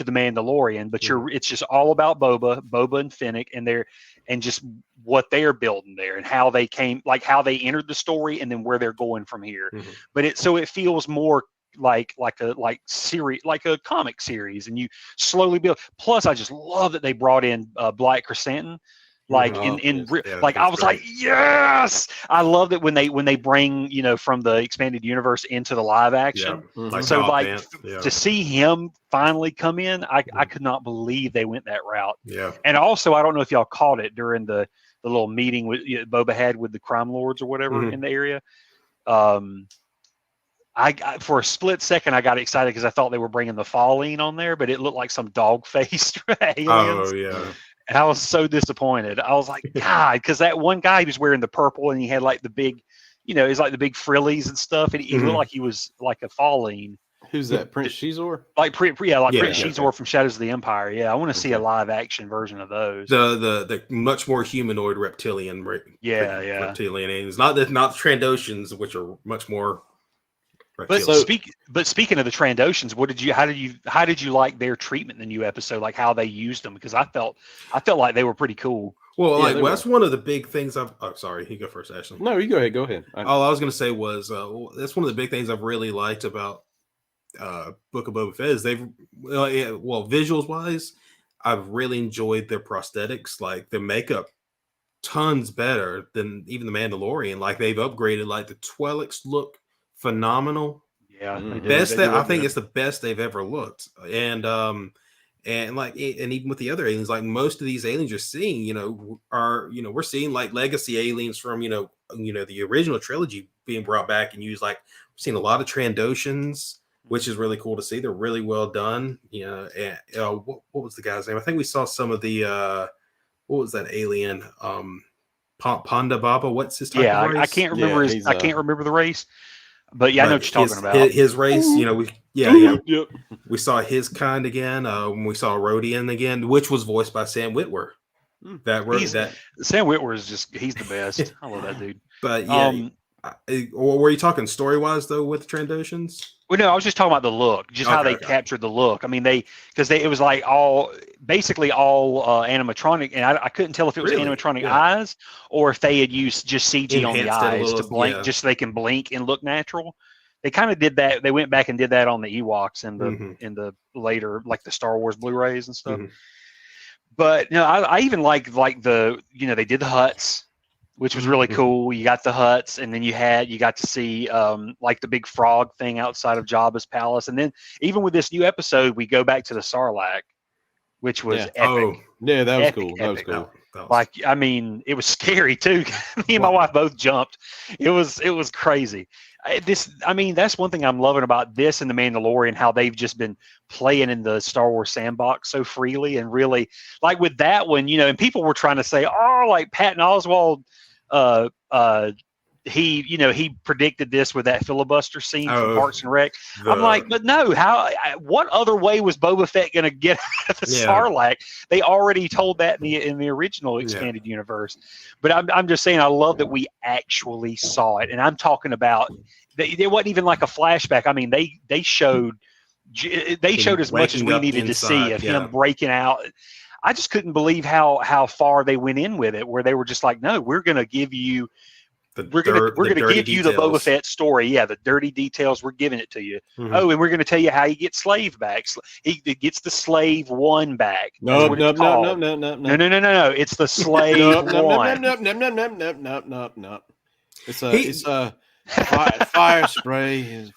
the Mandalorian, but it's just all about Boba and Fennec and just what they're building there and how they entered the story and then where they're going from here. Mm-hmm. But it feels more like a comic series, and you slowly build. Plus, I just love that they brought in Black Chrysanthemum. I was like, yes! I love that when they bring from the expanded universe into the live action. Mm-hmm. To see him finally come in, I could not believe they went that route. Yeah. And also, I don't know if y'all caught it during the little meeting with Boba had with the crime lords or whatever in the area. I for a split second I got excited because I thought they were bringing the Falleen on there, but it looked like some dog-faced aliens. Oh yeah. And I was so disappointed. I was like, God, because that one guy, he was wearing the purple and he had like the big, he's like the big frillies and stuff. And he looked like he was like a Falleen. Who's that? Prince Shizor? Prince Shizor from Shadows of the Empire. Yeah, I want to see a live action version of those. The much more humanoid reptilian. Reptilian aliens, not the Trandoshans, which are much more But speaking of the Trandoshans, how did you like their treatment in the new episode? Like how they used them? Because I felt like they were pretty cool. Well, that's one of the big things I've. Oh, sorry, you go first, Ashley. No, you go ahead. Go ahead. All I was going to say was that's one of the big things I've really liked about Book of Boba Fett is visuals wise, I've really enjoyed their prosthetics, like their makeup, tons better than even the Mandalorian. Like they've upgraded. Like the Twi'leks look phenomenal. Yeah, I think it's the best they've ever looked, and even with the other aliens, like most of these aliens you're seeing, we're seeing like legacy aliens from the original trilogy being brought back and used. Like we're seeing a lot of Trandoshans, which is really cool to see. They're really well done. And what was the guy's name? I think we saw some of the what was that alien? Ponda Baba. What's his type of race? I can't remember I can't remember the race. But I know what you're talking about. His race, Yep. We saw his kind again. We saw Rodian again, which was voiced by Sam Witwer. Sam Witwer is he's the best. I love that dude. But or were you talking story wise though with Trandoshans? Well, no, I was just talking about the look, how they captured the look. I mean, it was like basically all animatronic, and I couldn't tell if it was animatronic eyes or if they had used just CG on the eyes to blink, just so they can blink and look natural. They kind of did that. They went back and did that on the Ewoks and in the later, like the Star Wars Blu-rays and stuff. But I even like the they did the Hutts, which was really cool. You got the Hutts, and then you got to see like the big frog thing outside of Jabba's palace. And then even with this new episode, we go back to the Sarlacc, which was epic. Oh, yeah, that was cool. That was cool. Like, I mean, it was scary too. Me and my wife both jumped. It was crazy. That's one thing I'm loving about this and The Mandalorian, how they've just been playing in the Star Wars sandbox so freely, and really like with that one, and people were trying to say, oh, like Patton Oswalt, he predicted this with that filibuster scene from Parks and Rec. I'm like, but no, what other way was Boba Fett going to get out of the Sarlacc? They already told that in the original expanded universe. But I'm just saying, I love that we actually saw it, and I'm talking about there wasn't even like a flashback. I mean, they showed as much as we needed to see of him breaking out. I just couldn't believe how far they went in with it, where they were just like, no, we're going to give you. We're going to give you the Boba Fett story. Yeah, the dirty details. We're giving it to you. Oh, and we're going to tell you how he gets slave back. He gets the slave one back. No. It's the slave one. No. It's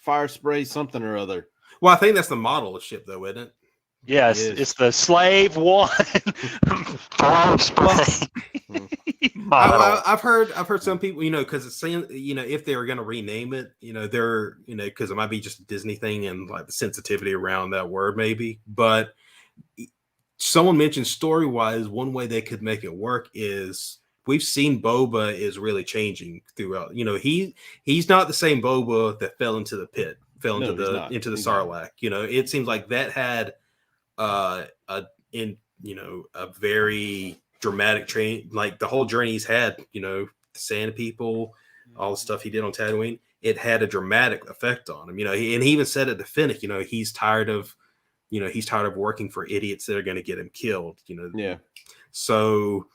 fire spray something or other. Well, I think that's the model of ship, though, isn't it? Yes, it's the slave one. I've heard some people, because it's saying, if they were going to rename it, they're, because it might be just a Disney thing and like the sensitivity around that word, maybe. But someone mentioned story wise, one way they could make it work is we've seen Boba is really changing throughout. He's not the same Boba that fell into the pit, into the Sarlacc. It seems like that had a very dramatic train, like the whole journey he's had, the Sand People, all the stuff he did on Tatooine, it had a dramatic effect on him. He even said it to Fennec, he's tired of working for idiots that are going to get him killed. So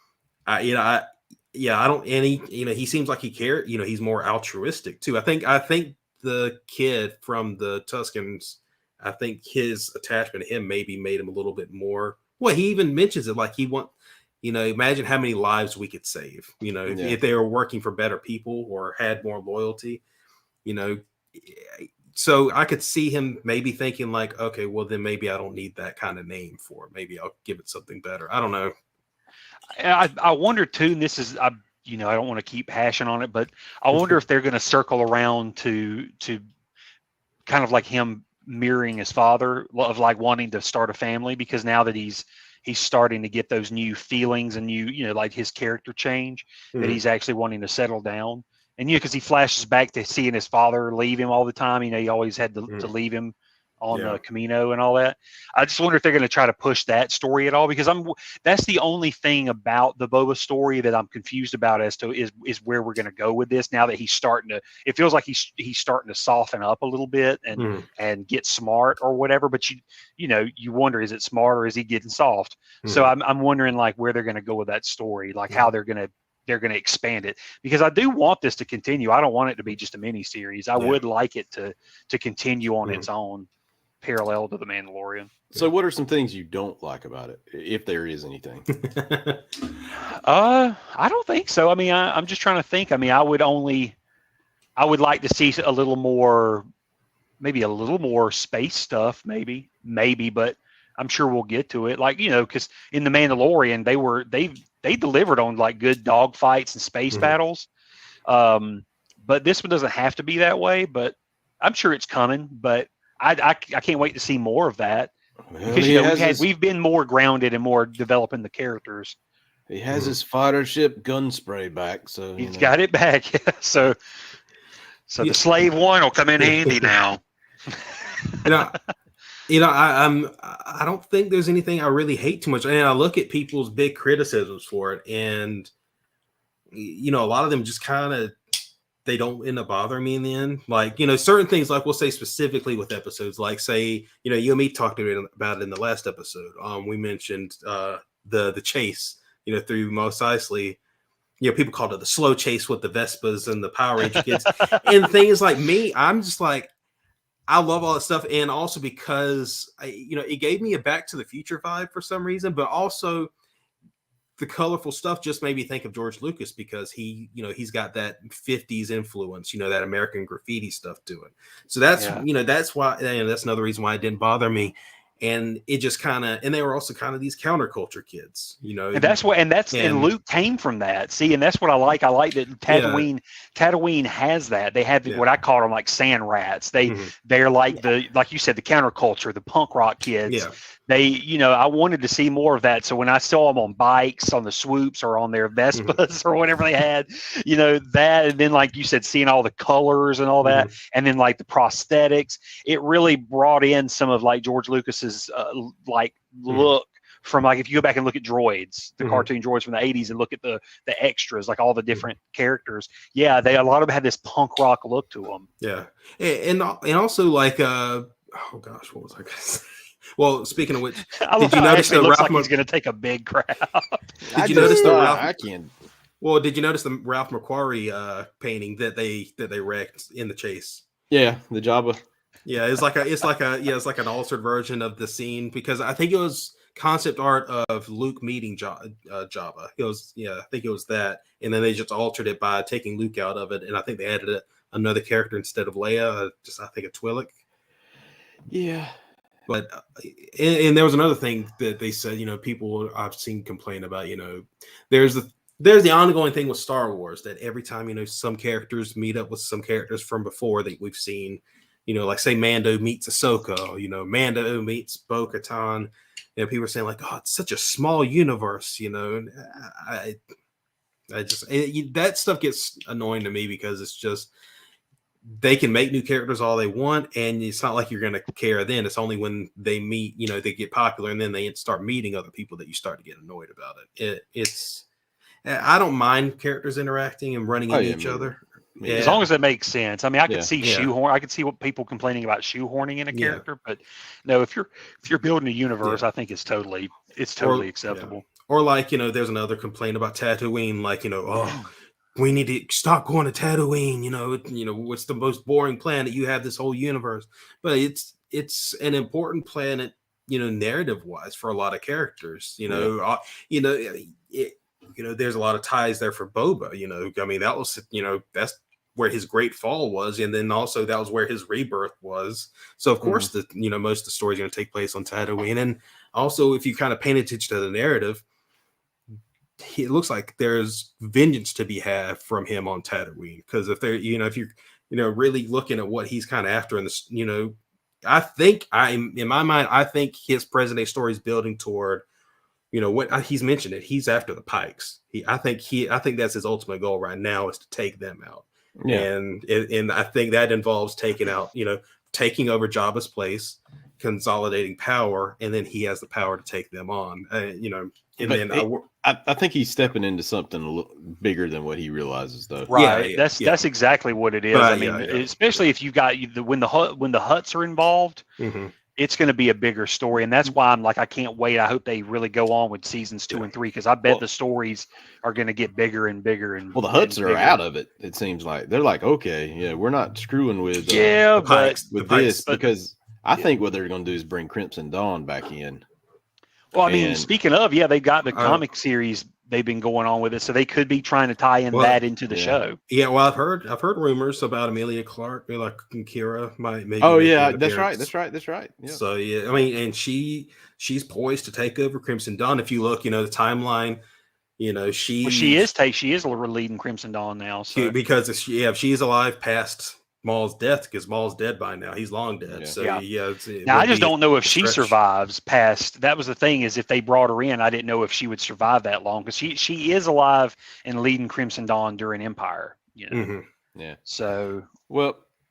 I don't, and he seems like he cares. He's more altruistic too. I think the kid from the Tuskens, I think his attachment to him maybe made him a little bit more. Well, he even mentions it, like he imagine how many lives we could save, if they were working for better people or had more loyalty, so I could see him maybe thinking like, okay, well then maybe I don't need that kind of name for it. Maybe I'll give it something better. I don't know. I wonder too, and this is, I don't want to keep hashing on it, but I wonder if they're going to circle around to kind of like him mirroring his father, of like wanting to start a family, because now that he's starting to get those new feelings and new, like his character change, that he's actually wanting to settle down. And because he flashes back to seeing his father leave him all the time, he always had to leave him on the Camino and all that. I just wonder if they're going to try to push that story at all, because that's the only thing about the Boba story that I'm confused about as to is where we're going to go with this now that he's starting to. It feels like he's starting to soften up a little bit and get smart or whatever. But you wonder, is it smart or is he getting soft? So I'm wondering like where they're going to go with that story, like how they're going to expand it, because I do want this to continue. I don't want it to be just a mini series. I would like it to continue on its own, parallel to The Mandalorian. So what are some things you don't like about it, if there is anything? I don't think so. I mean, I'm just trying to think. I mean, I would like to see a little more space stuff, maybe, but I'm sure we'll get to it. Like, because in The Mandalorian, they delivered on like good dog fights and space battles. But this one doesn't have to be that way, but I'm sure it's coming. But I can't wait to see more of that, because we've been more grounded and more developing the characters. He has his fighter ship gun spray back, so he's got it back. Yeah. So the Slave One will come in handy now. I don't think there's anything I really hate too much. And I look at people's big criticisms for it, and a lot of them just kind of, they don't end up bothering me in the end. Like, certain things, like we'll say specifically with episodes, like say, you and me talked about it in the last episode. We mentioned the chase, through Mos Eisley. People called it the slow chase with the Vespas and the Power Ranger kids and things. Like me, I'm just like, I love all that stuff. And also because it gave me a Back to the Future vibe for some reason, but also the colorful stuff just made me think of George Lucas, because he's got that 50s influence, that American graffiti stuff to it. So that's, that's why, that's another reason why it didn't bother me. And it just kind of, and they were also kind of these counterculture kids, And that's what, and Luke came from that. See, and that's what I like. I like that Tatooine has that. They have what I call them like sand rats. They're like like you said, the counterculture, the punk rock kids. Yeah. They, I wanted to see more of that. So when I saw them on bikes, on the swoops, or on their Vespas or whatever they had, that, and then like you said, seeing all the colors and all that, and then like the prosthetics, it really brought in some of like George Lucas's look from, like, if you go back and look at Droids, the cartoon Droids from the 80s, and look at the extras, like all the different characters. Yeah, a lot of them had this punk rock look to them. Yeah, and also like oh gosh, what was I gonna say? Well, speaking of which, did you notice that Ralph he's going to take a big crowd? Did you notice the Ralph? Well, did you notice the Ralph McQuarrie painting that they wrecked in the chase? Yeah, the Jabba. Yeah, it's like an altered version of the scene, because I think it was concept art of Luke meeting Jabba. I think it was that, and then they just altered it by taking Luke out of it, and I think they added another character instead of Leia. I think a Twi'lek. Yeah. But and there was another thing that they said, people I've seen complain about, there's the ongoing thing with Star Wars, that every time, some characters meet up with some characters from before that we've seen, like say Mando meets Ahsoka, Mando meets Bo-Katan, people are saying like, oh, it's such a small universe, and I just, that stuff gets annoying to me, because it's just, they can make new characters all they want, and it's not like you're going to care then. It's only when they meet, they get popular, and then they start meeting other people that you start to get annoyed about it. I don't mind characters interacting and running into each other. Yeah. As long as it makes sense. I mean, I could see shoehorn. I could see what people complaining about shoehorning in a character, but no, if you're building a universe, I think it's totally acceptable. Or like, there's another complaint about Tatooine, like, we need to stop going to Tatooine. What's the most boring planet? You have this whole universe, but it's an important planet, narrative wise for a lot of characters. There's a lot of ties there for Boba. I mean, that was that's where his great fall was, and then also that was where his rebirth was. So of course, most of the story is going to take place on Tatooine, and also if you kind of pay attention to the narrative, it looks like there's vengeance to be had from him on Tatooine, because if you're really looking at what he's kind of after in this, I think in my mind, I think his present day story is building toward, what he's mentioned it. He's after the Pikes. I think that's his ultimate goal right now, is to take them out. Yeah. And I think that involves taking out, taking over Jabba's place, consolidating power, and then he has the power to take them on. I think he's stepping into something a little bigger than what he realizes, though. Right. That's exactly what it is. But, I mean, especially if you got when the Hutts are involved, it's going to be a bigger story, and that's why I'm like, I can't wait. I hope they really go on with seasons 2 and 3 because I bet the stories are going to get bigger and bigger. And the Hutts are out of it. It seems like they're like, okay, yeah, we're not screwing with this because I think what they're going to do is bring Crimson Dawn back in. Well, I mean, speaking of, they got the comic series they've been going on with it, so they could be trying to tie in that into the show. Yeah, well, I've heard rumors about Emilia Clarke, like Kira might. Oh yeah, that's right. Yeah. So yeah, I mean, and she's poised to take over Crimson Dawn. If you look, the timeline, she is leading Crimson Dawn now. So because if she's alive past Maul's death, because Maul's dead by now. He's long dead. Yeah. So now I just don't know if she survives past. That was the thing, is if they brought her in, I didn't know if she would survive that long, because she is alive and leading Crimson Dawn during Empire. Yeah. So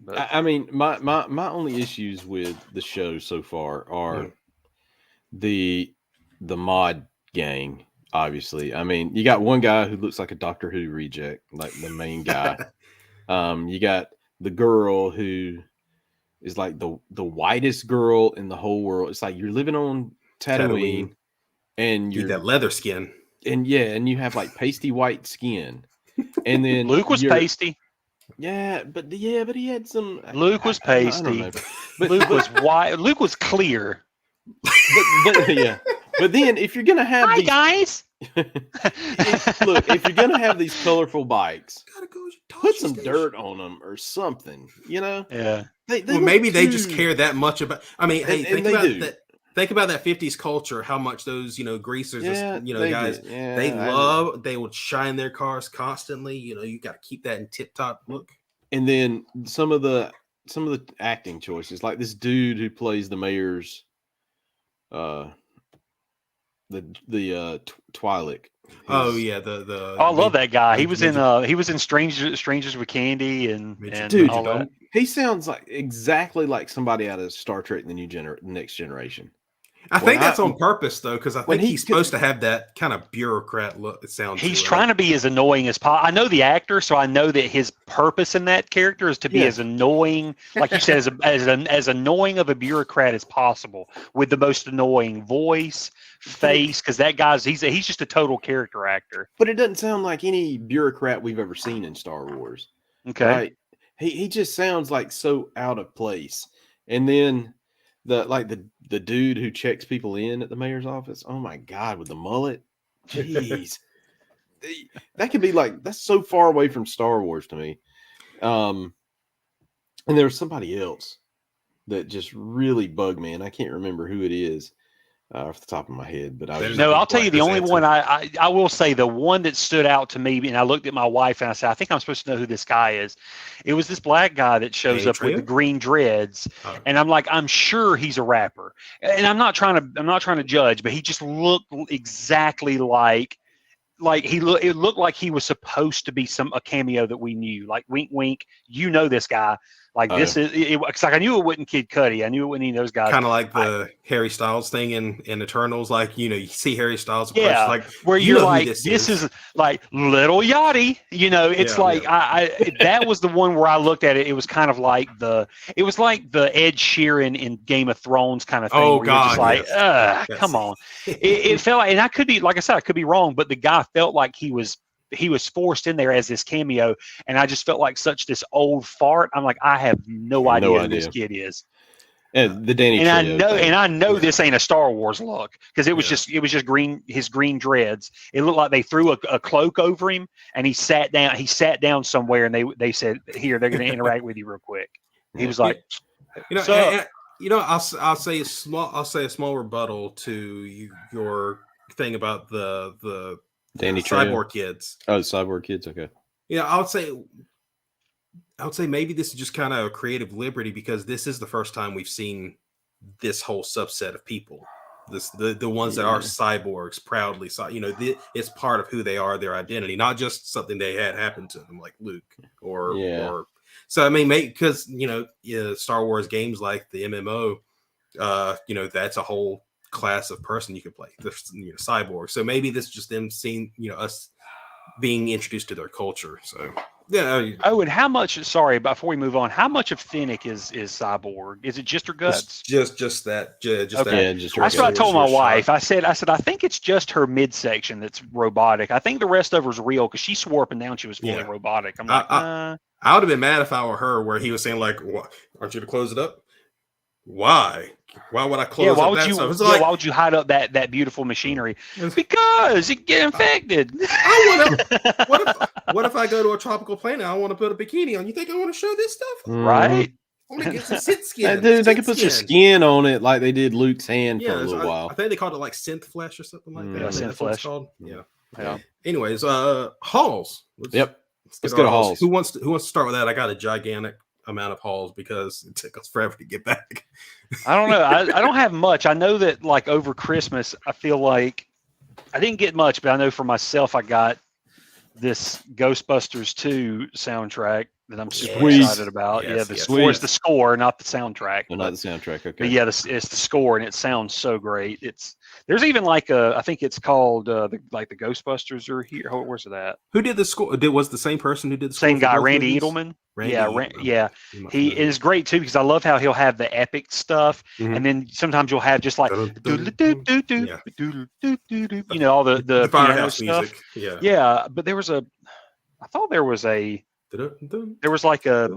I mean, my only issues with the show so far are the mod gang. Obviously, I mean, you got one guy who looks like a Doctor Who reject, like the main guy. You got the girl who is like the whitest girl in the whole world. It's like you're living on Tatooine and you're that leather skin. And you have like pasty white skin. And then Luke was pasty. Yeah, but he had some. Luke was pasty. But Luke was white. Luke was clear. But then if you're gonna have guys. Look, if you're gonna have these colorful bikes, put some dirt on them or something. Yeah. Maybe they just care that much about. I mean, hey, think about that 50s culture. How much those greasers, guys, they would shine their cars constantly. You got to keep that in tip top look. And then some of the acting choices, like this dude who plays the mayor's, Twi'lek. Oh yeah, I love that guy. He was in Strangers with Candy and dude, all that. He sounds like exactly like somebody out of Star Trek: The Next Generation. I think that's on purpose, though, because I think he's supposed to have that kind of bureaucrat look. It sounds. He's trying to be as annoying as possible. I know the actor, so I know that his purpose in that character is to be as annoying, like you said, as annoying of a bureaucrat as possible, with the most annoying voice, face, because that guy's he's just a total character actor. But it doesn't sound like any bureaucrat we've ever seen in Star Wars. Okay, right? He just sounds like so out of place, and then. The dude who checks people in at the mayor's office. Oh my God, with the mullet. Jeez. That could be that's so far away from Star Wars to me. And there was somebody else that just really bugged me, and I can't remember who it is off the top of my head, but I'll tell you the only one I will say, the one that stood out to me, and I looked at my wife and I said, I think I'm supposed to know who this guy is. It was this black guy that shows up with the green dreads, and I'm like, I'm sure he's a rapper, and I'm not trying to judge, but he just looked exactly like it looked like he was supposed to be a cameo that we knew, like wink wink, this guy. Like this is it's like I knew it wasn't Kid Cudi. I knew it wasn't any of those guys. Kind of like the Harry Styles thing in Eternals. Like you see Harry Styles, where you're like, this is like Little Yachty. It's I that was the one where I looked at it. It was kind of like the Ed Sheeran in Game of Thrones kind of thing. Oh where God, you're just like, come on. It felt like, and I could be, like I said, I could be wrong, but the guy felt like he was forced in there as this cameo, and I just felt like such this old fart. I'm like, I have no idea who this kid is. And the Danny and I know this ain't a Star Wars look, because it was just green, his green dreads. It looked like they threw a cloak over him, and he sat down somewhere, and they said, here, they're going to interact with you real quick. He was like, I'll say a small rebuttal to your thing about the Danny Cyborg kids. Oh, the Cyborg kids. Okay. Yeah, I would say maybe this is just kind of a creative liberty, because this is the first time we've seen this whole subset of people. The ones that are cyborgs proudly, it's part of who they are, their identity, not just something they had happen to them, like Luke or. So I mean, because Star Wars games like the MMO, that's a whole class of person you can play, the cyborg. So maybe this is just them seeing us being introduced to their culture. So. Yeah. Oh, and how much? Sorry, before we move on, how much of Fennec is Cyborg? Is it just her guts? Just that. Just okay. That. That's what I told my wife. I said, I think it's just her midsection that's robotic. I think the rest of her's real because she swore up and down she was fully robotic. I'm like, I would have been mad if I were her, where he was saying like, "What? Aren't you to close it up? Why? Why would I close up that stuff?" Why would you hide up that beautiful machinery? Because you get infected. What if I go to a tropical planet? I want to put a bikini on. You think I want to show this stuff? Right. I want to get some sit skin. Dude, they can put your skin on it like they did Luke's hand for a little while. I think they called it like synth flesh or something like that. Yeah, synth flesh. Yeah. Anyways, Halls. Let's go to Halls. Who wants to start with that? I got a gigantic amount of Halls because it took us forever to get back. I don't know. I don't have much. I know that like over Christmas, I feel like I didn't get much, but I know for myself, I got this Ghostbusters 2 soundtrack that I'm super excited about. The score is the score, not the soundtrack. No, not the soundtrack. Okay. But it's the score, and it sounds so great. There's even like I think it's called the Ghostbusters are here. Where's it at? Who did the score? Was the same person who did the same guy, Randy Edelman? He is great too because I love how he'll have the epic stuff, and then sometimes you'll have just like all the firehouse stuff. music. Yeah, but there was like a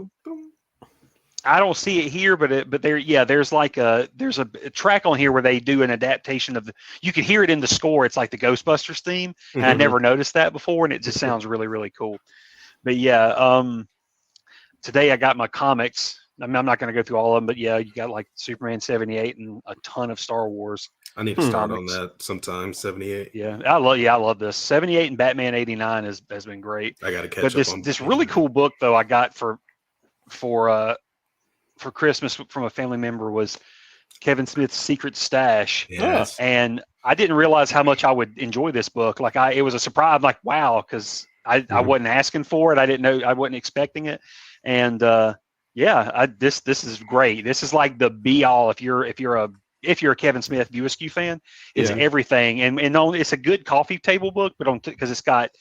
I don't see it here, but there's a track on here where they do an adaptation of you can hear it in the score. It's like the Ghostbusters theme, and I never noticed that before, and it just sounds really, really cool. But today I got my comics. I mean, I'm not going to go through all of them, but you got like Superman 78 and a ton of Star Wars. I need to start on that sometime. 78. Yeah, I love this. 78 and Batman 89 has been great. I got to catch up on this really cool book though I got for Christmas from a family member was Kevin Smith's Secret Stash. Yes. And I didn't realize how much I would enjoy this book. Like it was a surprise. I'm like, wow, because I wasn't asking for it. I didn't know. I wasn't expecting it. And this is great. This is like the be all if you're a Kevin Smith View Askew fan. It's everything, and it's a good coffee table book, but because it's got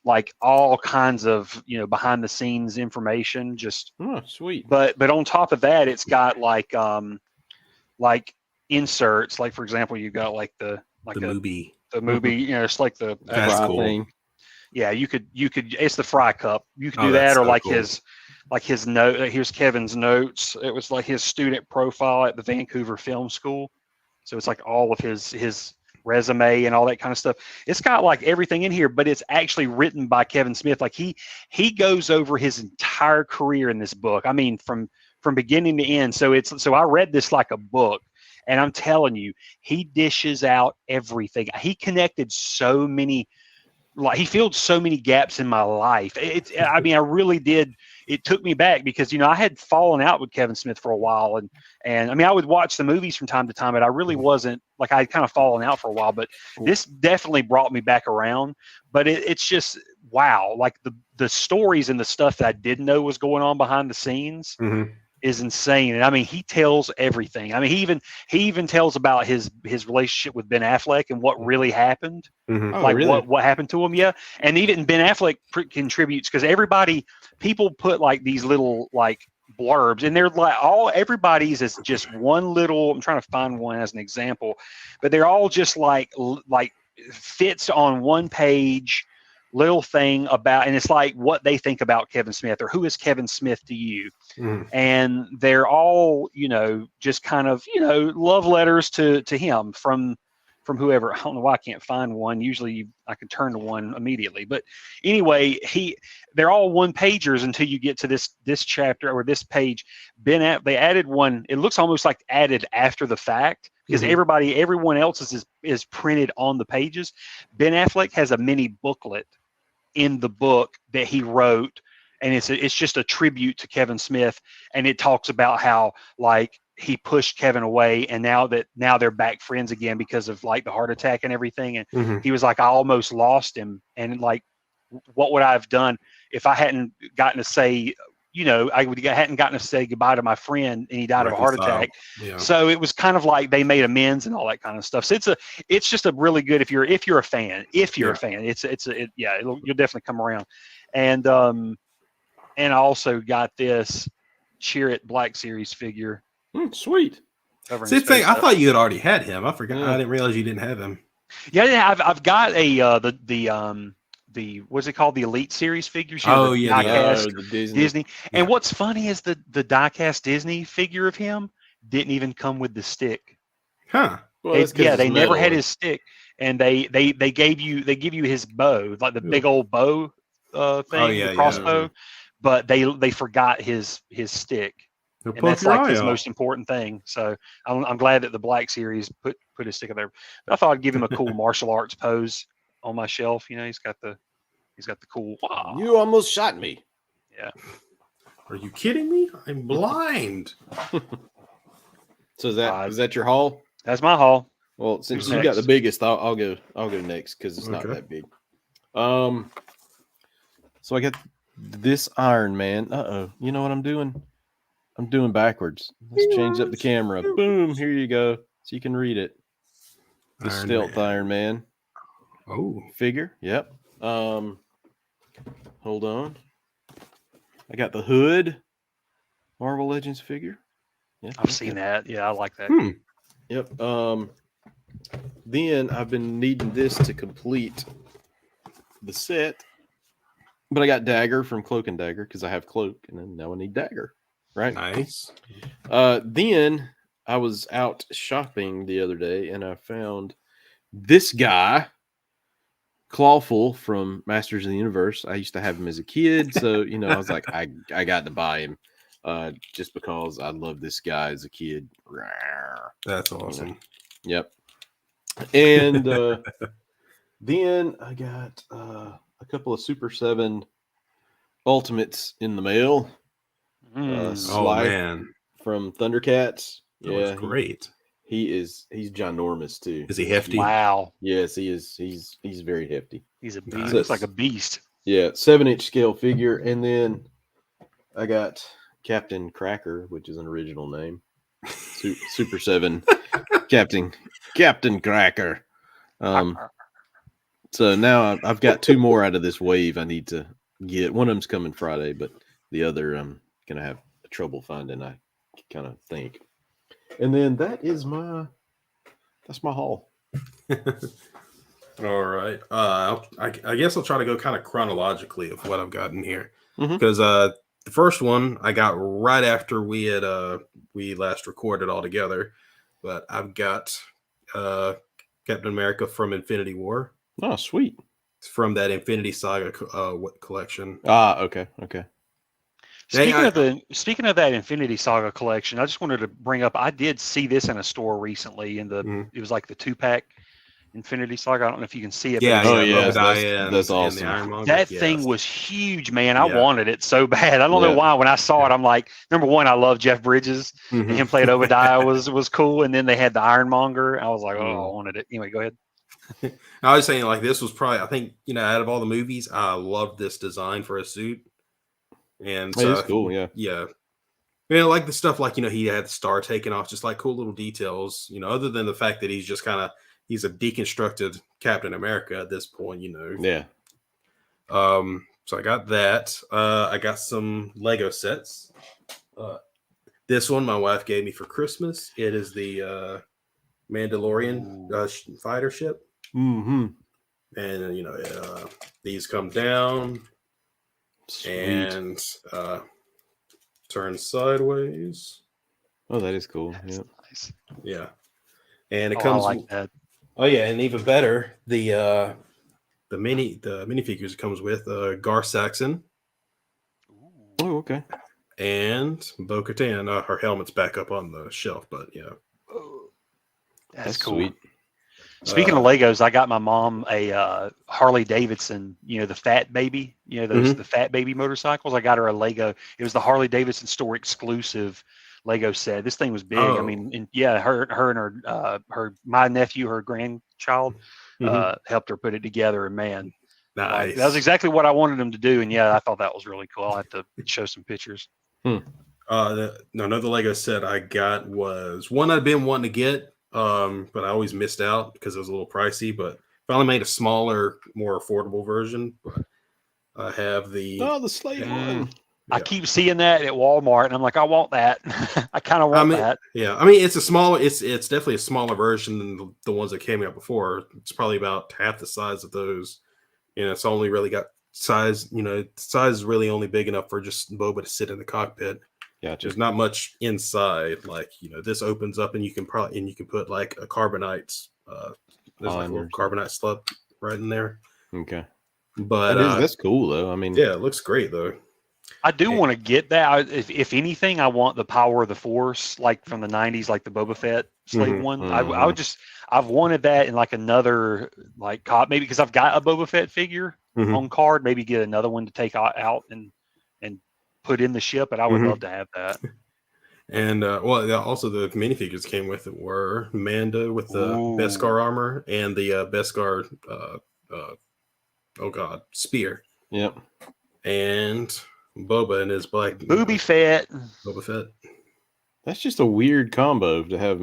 like all kinds of behind the scenes information. Just sweet. But on top of that, it's got like inserts. Like for example, you got like the movie. The movie. It's like the cool thing. Yeah, you could. It's the fry cup. You could do that, or like cool. his note. Here's Kevin's notes. It was like his student profile at the Vancouver Film School. So it's like all of his resume and all that kind of stuff. It's got like everything in here, but it's actually written by Kevin Smith. Like he goes over his entire career in this book. I mean, from beginning to end. So I read this like a book, and I'm telling you, he dishes out everything. He connected so many. Like he filled so many gaps in my life. I mean, I really did. It took me back because, I had fallen out with Kevin Smith for a while. And I mean, I would watch the movies from time to time, but I really wasn't like I had kind of fallen out for a while, but this definitely brought me back around. But it's just, wow. Like the stories and the stuff that I didn't know was going on behind the scenes is insane. And I mean, he tells everything. I mean, he even tells about his relationship with Ben Affleck and what really happened, what happened to him. Yeah. And even Ben Affleck contributes because people put like these little like blurbs, and they're like everybody's is just one little. I'm trying to find one as an example, but they're all just like fits on one page. Little thing about, and it's like what they think about Kevin Smith or who is Kevin Smith to you. And they're all, just kind of, love letters to him from whoever. I don't know why I can't find one. Usually I can turn to one immediately, but anyway, they're all one pagers until you get to this chapter or this page. They added one. It looks almost like added after the fact. Because everyone else's is printed on the pages. Ben Affleck has a mini booklet in the book that he wrote, and it's just a tribute to Kevin Smith, and it talks about how like he pushed Kevin away, and now they're back friends again because of like the heart attack and everything. And Mhm. he was like, I almost lost him, and like, what would I have done if I hadn't gotten to say, hadn't gotten to say goodbye to my friend, and he died of a heart Reconcile. attack. Yeah. So it was kind of like they made amends and all that kind of stuff. So it's just a really good, if you're a fan, you'll definitely come around. And I also got this Cheer It Black Series figure. Sweet. covering See, his the thing, face I up. thought you had already had him. I forgot. Yeah. I didn't realize you didn't have him. Yeah, I've got the what's it called, the Elite Series figures. Oh, the yeah, diecast the Disney. Disney. Yeah. And what's funny is the diecast Disney figure of him didn't even come with the stick. Huh. Well, that's 'cause Yeah, it's they never metal. had his stick, and they give you his bow, like the big old bow thing, yeah, the crossbow, but they forgot his stick. He'll And poke that's your like eye his out. most important thing. So I'm glad that the Black Series put his stick in there. But I thought I'd give him a cool martial arts pose on my shelf. He's got the cool. Wow. You almost shot me. Yeah. Are you kidding me? I'm blind. So is that your haul? That's my haul. Well, since Who's you got the next? biggest, I'll go next because it's not Okay. that big. So I got this Iron Man. You know what I'm doing? I'm doing backwards. Let's change up the camera. Boom, here you go. So you can read it. The Iron Stealth Man. Iron Man Oh, figure. Yep. Hold on. I got the Hood Marvel Legends figure. Yeah, I've seen that. Yeah, I like that. Yep. Then I've been needing this to complete the set, but I got Dagger from Cloak and Dagger because I have Cloak, and then now I need Dagger. Right. nice. Then I was out shopping the other day, and I found this guy, Clawful from Masters of the Universe. I used to have him as a kid, so I was like, I got to buy him. Just because I love this guy as a kid. That's awesome. Yep. And then I got a couple of Super 7 Ultimates in the mail. Oh Sly man, from Thundercats. that was great. He's ginormous too. Is he hefty? Wow. Yes, he is. He's very hefty. He's a beast. Nice. He looks like a beast. Yeah, 7-inch scale figure. And then I got Captain Cracker, which is an original name. Super 7 Captain Cracker. So now I've got 2 more out of this wave I need to get. One of them's coming Friday, but the other I'm gonna have trouble finding, I kind of think. And then that's my haul. All right. I guess I'll try to go kind of chronologically of what I've gotten here Mhm. because the first one I got right after we last recorded all together, but I've got Captain America from Infinity War. Oh, sweet. It's from that Infinity Saga collection. Okay. Speaking of that Infinity Saga collection, I just wanted to bring up. I did see this in a store recently. It was like the 2-pack Infinity Saga. I don't know if you can see it. Yeah. but Oh, yeah, Lois that's- Diane that's and awesome. the Ironmonger. that Yes. thing was huge, man. I Yeah. wanted it so bad. I don't know Yeah. why. When I saw it, I'm like, number one, I love Jeff Bridges. Mhm. And him playing Obadiah was cool. And then they had the Ironmonger. I was like, oh, I wanted it. Anyway, go ahead. I was saying, like, this was probably, I think, out of all the movies, I loved this design for a suit. And Hey, it's cool, yeah. Yeah. Like the stuff, like, he had the star taken off, just like cool little details, other than the fact that he's just he's a deconstructed Captain America at this point, Yeah. So I got that. I got some Lego sets. This one my wife gave me for Christmas. It is the Mandalorian fighter ship. Mm-hmm. And these come down and turn sideways. Oh, that is cool. That's Yeah. nice. Yeah, and it I comes. like that. Oh yeah, and even better, the minifigures it comes with Gar Saxon Oh, okay. and Bo-Katan. Her helmet's back up on the shelf, but yeah. That's cool. sweet. Speaking of Legos, I got my mom a Harley Davidson, the Fat Baby, the Fat Baby motorcycles. I got her a Lego. It was the Harley Davidson store exclusive Lego set. This thing was big. I mean, and yeah, her and her my nephew, her grandchild, helped her put it together. And man, nice. That was exactly what I wanted them to do. And yeah, I thought that was really cool. I'll have to show some pictures. Another Lego set I got was one I'd been wanting to get, but I always missed out because it was a little pricey. But finally made a smaller, more affordable version. But I have the slate one. Yeah. I keep seeing that at Walmart, and I'm like, I want that. I kind of want that. Yeah, I mean, it's a smaller. It's definitely a smaller version than the ones that came out before. It's probably about half the size of those. It's only really got size. Size is really only big enough for just Boba to sit in the cockpit. Gotcha. There's not much inside. Like this opens up, and you can put like a carbonite. There's like a little carbonite slug right in there. Okay, but that's cool though. I mean, yeah, it looks great though. I do want to get that. If anything, I want the Power of the Force, like from the '90s, like the Boba Fett slave one. I would I've wanted that in like another like maybe because I've got a Boba Fett figure on card. Maybe get another one to take out and put in the ship. But I would love to have that. And also the minifigures came with it were Mando with the Beskar armor and the Beskar spear. Yep. And Boba and his black Booby Fett. Boba Fett. That's just a weird combo to have.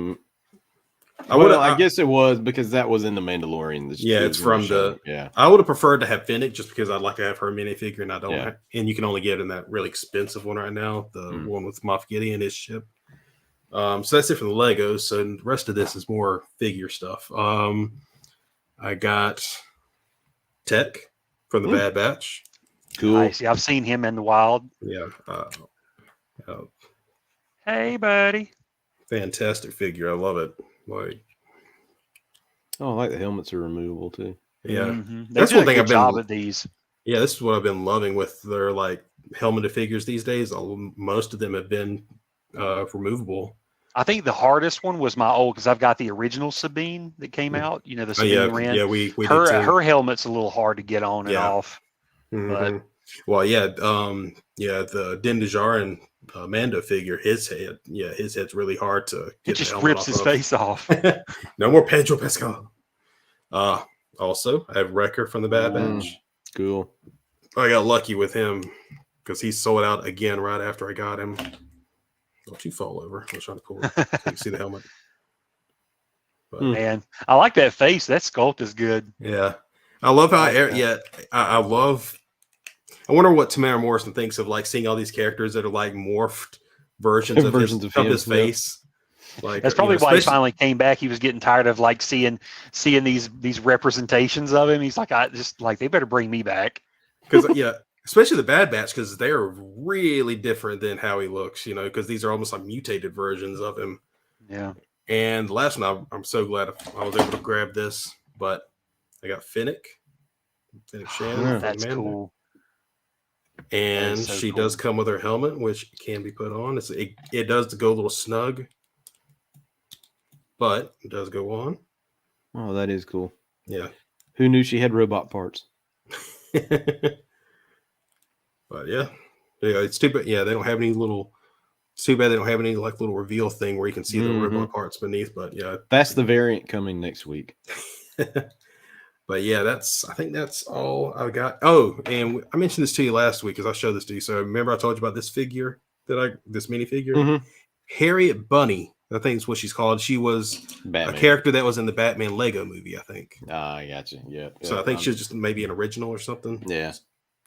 I guess it was because that was in the Mandalorian. It's from the. Yeah. I would have preferred to have Fennec just because I'd like to have her minifigure, and I don't. Yeah. And you can only get in that really expensive one right now, the one with Moff Gideon, his ship. So that's it for the Legos. So the rest of this is more figure stuff. I got Tech from the Bad Batch. Cool. Nice. Yeah, I've seen him in the wild. Yeah. Hey, buddy. Fantastic figure. I love it. I like the helmets are removable too. Yeah, that's one thing I've been job at these. Yeah, this is what I've been loving with their like helmeted figures these days. Most of them have been removable. I think the hardest one was my old because I've got the original Sabine that came out. The Sabine Wren. Yeah, we her helmet's a little hard to get on and off. But the Din Djarin Mando figure, his head's really hard to get. It just rips his face off. No more Pedro Pascal. Also, I have Wrecker from the Bad Batch. Cool. I got lucky with him because he sold out again right after I got him. Don't you fall over. I was trying to pull it. So you can see the helmet. But, man, I like that face. That sculpt is good. Yeah. I love how I love. I wonder what Tamara Morrison thinks of like seeing all these characters that are like morphed versions of his face. Like that's probably why he finally came back. He was getting tired of like seeing these representations of him. He's like, they better bring me back. Because especially the Bad Batch, because they're really different than how he looks. Because these are almost like mutated versions of him. Yeah. And the last one, I'm so glad I was able to grab this, but I got Fennec Shan. That's cool. And she does come with her helmet, which can be put on. It does go a little snug, but it does go on. Oh, that is cool. Yeah. Who knew she had robot parts? But yeah, it's too bad. Yeah, they don't have any little. It's too bad they don't have any like little reveal thing where you can see the robot parts beneath. But yeah, that's the variant coming next week. But yeah, I think that's all I got. Oh, and I mentioned this to you last week because I showed this to you. So remember I told you about this figure this minifigure? Harriet Bunny, I think is what she's called. She was Batman. A character that was in the Batman Lego movie, I think. I gotcha. Yeah. So I think she was just maybe an original or something. Yeah.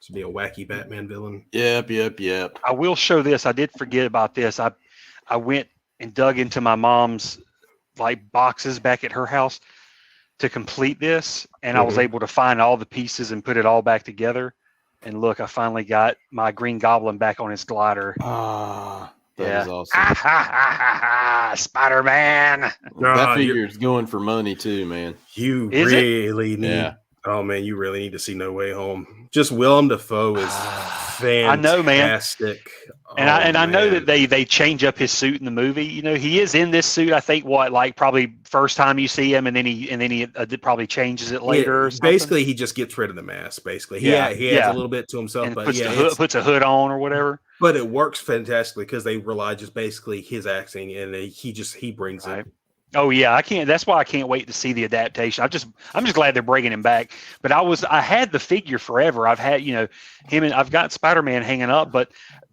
To be a wacky Batman villain. Yep. I will show this. I did forget about this. I went and dug into my mom's like boxes back at her house to complete this, and I was able to find all the pieces and put it all back together. And look, I finally got my Green Goblin back on his glider. That is awesome. Spider-Man. That figure's going for money too, man. You really need. Yeah. Oh man, you really need to see No Way Home. Just Willem Dafoe is fantastic. I know, man. And I know that they change up his suit in the movie. He is in this suit. I think probably first time you see him, and then he probably changes it later. Yeah, basically, he just gets rid of the mask. Basically, he adds a little bit to himself, and but puts a hood on or whatever. But it works fantastically because they rely just basically his acting, and he brings Right. it. Oh yeah, I can't. That's why I can't wait to see the adaptation. I'm just glad they're bringing him back. But I had the figure forever. I've had him, and I've got Spider-Man hanging up, but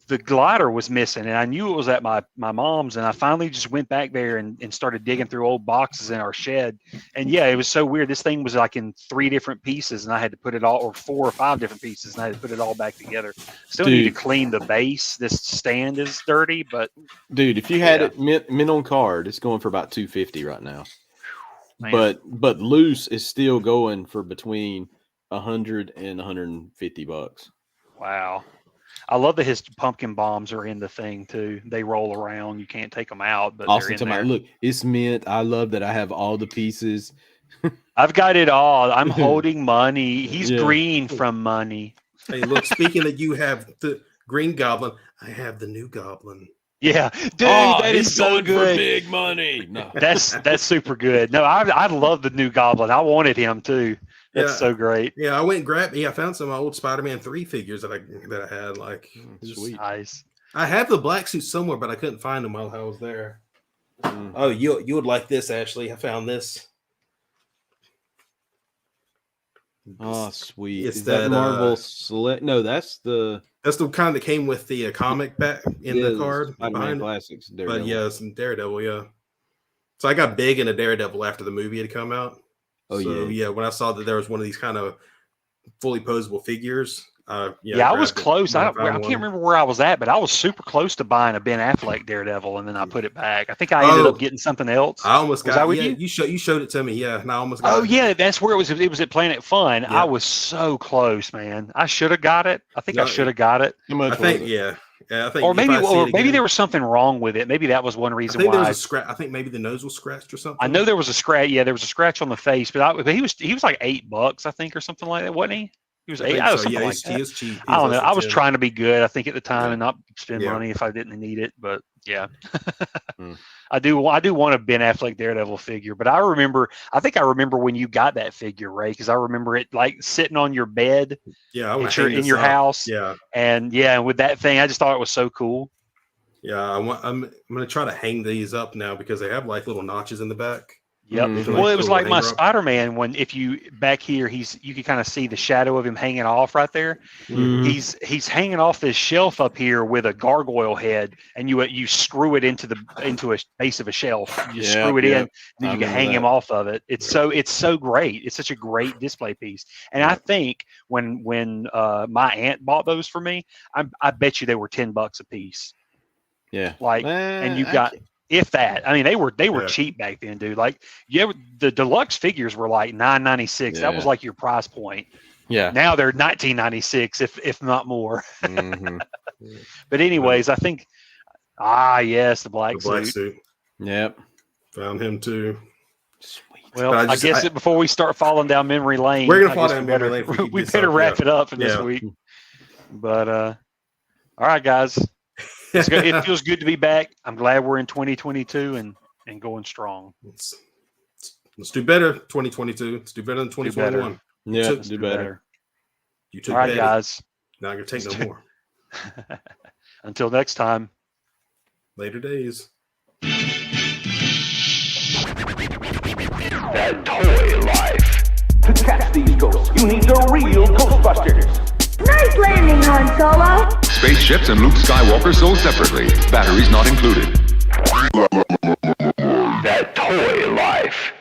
the glider was missing, and I knew it was at my mom's, and I finally just went back there and started digging through old boxes in our shed. And yeah, it was so weird. This thing was like in 3 different pieces, and I had to put it all, or 4 or 5 different pieces, and I had to put it all back together. Still need to clean the base. This stand is dirty, but dude, if you had it mint on card, it's going for about $250 right now. Man. But loose is still going for between $100 and $150. Wow. I love that his pumpkin bombs are in the thing too. They roll around. You can't take them out, but Also, they're in there. look, it's mint. I love that I have all the pieces. I've got it all. I'm holding money. He's green from money. Hey, look, speaking of you have the Green Goblin, I have the new Goblin. Yeah, dude, that is so good. For big money. No. That's super good. No, I love the new Goblin. I wanted him too. That's so great. Yeah, I went and grabbed. Yeah, I found some old Spider-Man 3 figures that I had. Like, sweet. Nice. I have the black suit somewhere, but I couldn't find them while I was there. Oh, you would like this, Ashley. I found this. Oh, sweet. It's Is that Marvel Select? No, that's the kind that came with the comic back in the card. Spider-Man Classics. Daredevil. But yeah, some Daredevil. Yeah. So I got big into Daredevil after the movie had come out. Oh, so, yeah. When I saw that there was one of these kind of fully posable figures, I was close. I can't remember where I was at, but I was super close to buying a Ben Affleck Daredevil, and then I put it back. I think I ended up getting something else. I almost got. Was that with you? You showed it to me. Yeah, and I almost got. Oh yeah, that's where it was. It was at Planet Fun. Yeah. I was so close, man. I should have got it. I think I should have got it. I think yeah. I think or maybe there was something wrong with it. Maybe that was one reason why. There was a scratch. I think maybe the nose was scratched or something. I know there was a scratch. Yeah, there was a scratch on the face, but he was like $8, I think, or something like that, wasn't he? He was 8. He is cheap. I don't know. I was trying to be good, I think, at the time, and not spend money if I didn't need it. But yeah, I do want a Ben Affleck Daredevil figure. But I think I remember when you got that figure, Ray, because I remember it like sitting on your bed. Yeah, in your house. Yeah, and with that thing, I just thought it was so cool. Yeah, I'm gonna try to hang these up now because they have like little notches in the back. Yep. Well, it was like my Spider-Man when if you back here, you can kind of see the shadow of him hanging off right there. He's hanging off this shelf up here with a gargoyle head, and you screw it into a base of a shelf. You screw it in, and then you can hang him off of it. It's so great. It's such a great display piece. And I think when my aunt bought those for me, I bet you they were $10 a piece. Yeah. And you got. If that, I mean, they were cheap back then, dude. Like, the deluxe figures were like $9.96. That was like your price point. Yeah. Now they're $19.96, if not more. But anyways, I think, yes, the black suit. Yep. Found him too. Sweet. Well, I guess before we start falling down memory lane, we're gonna fall down memory lane. We better wrap it up this week. But all right, guys. It feels good to be back. I'm glad we're in 2022 and going strong. Let's do better 2022. Let's do better than 2021. Yeah, let's do better. You took all right, guys. Now I'm going to take no more. Until next time. Later days. That toy life. To catch these ghosts, you need the real Ghostbusters. Nice landing, Han Solo! Spaceships and Luke Skywalker sold separately. Batteries not included. That toy life.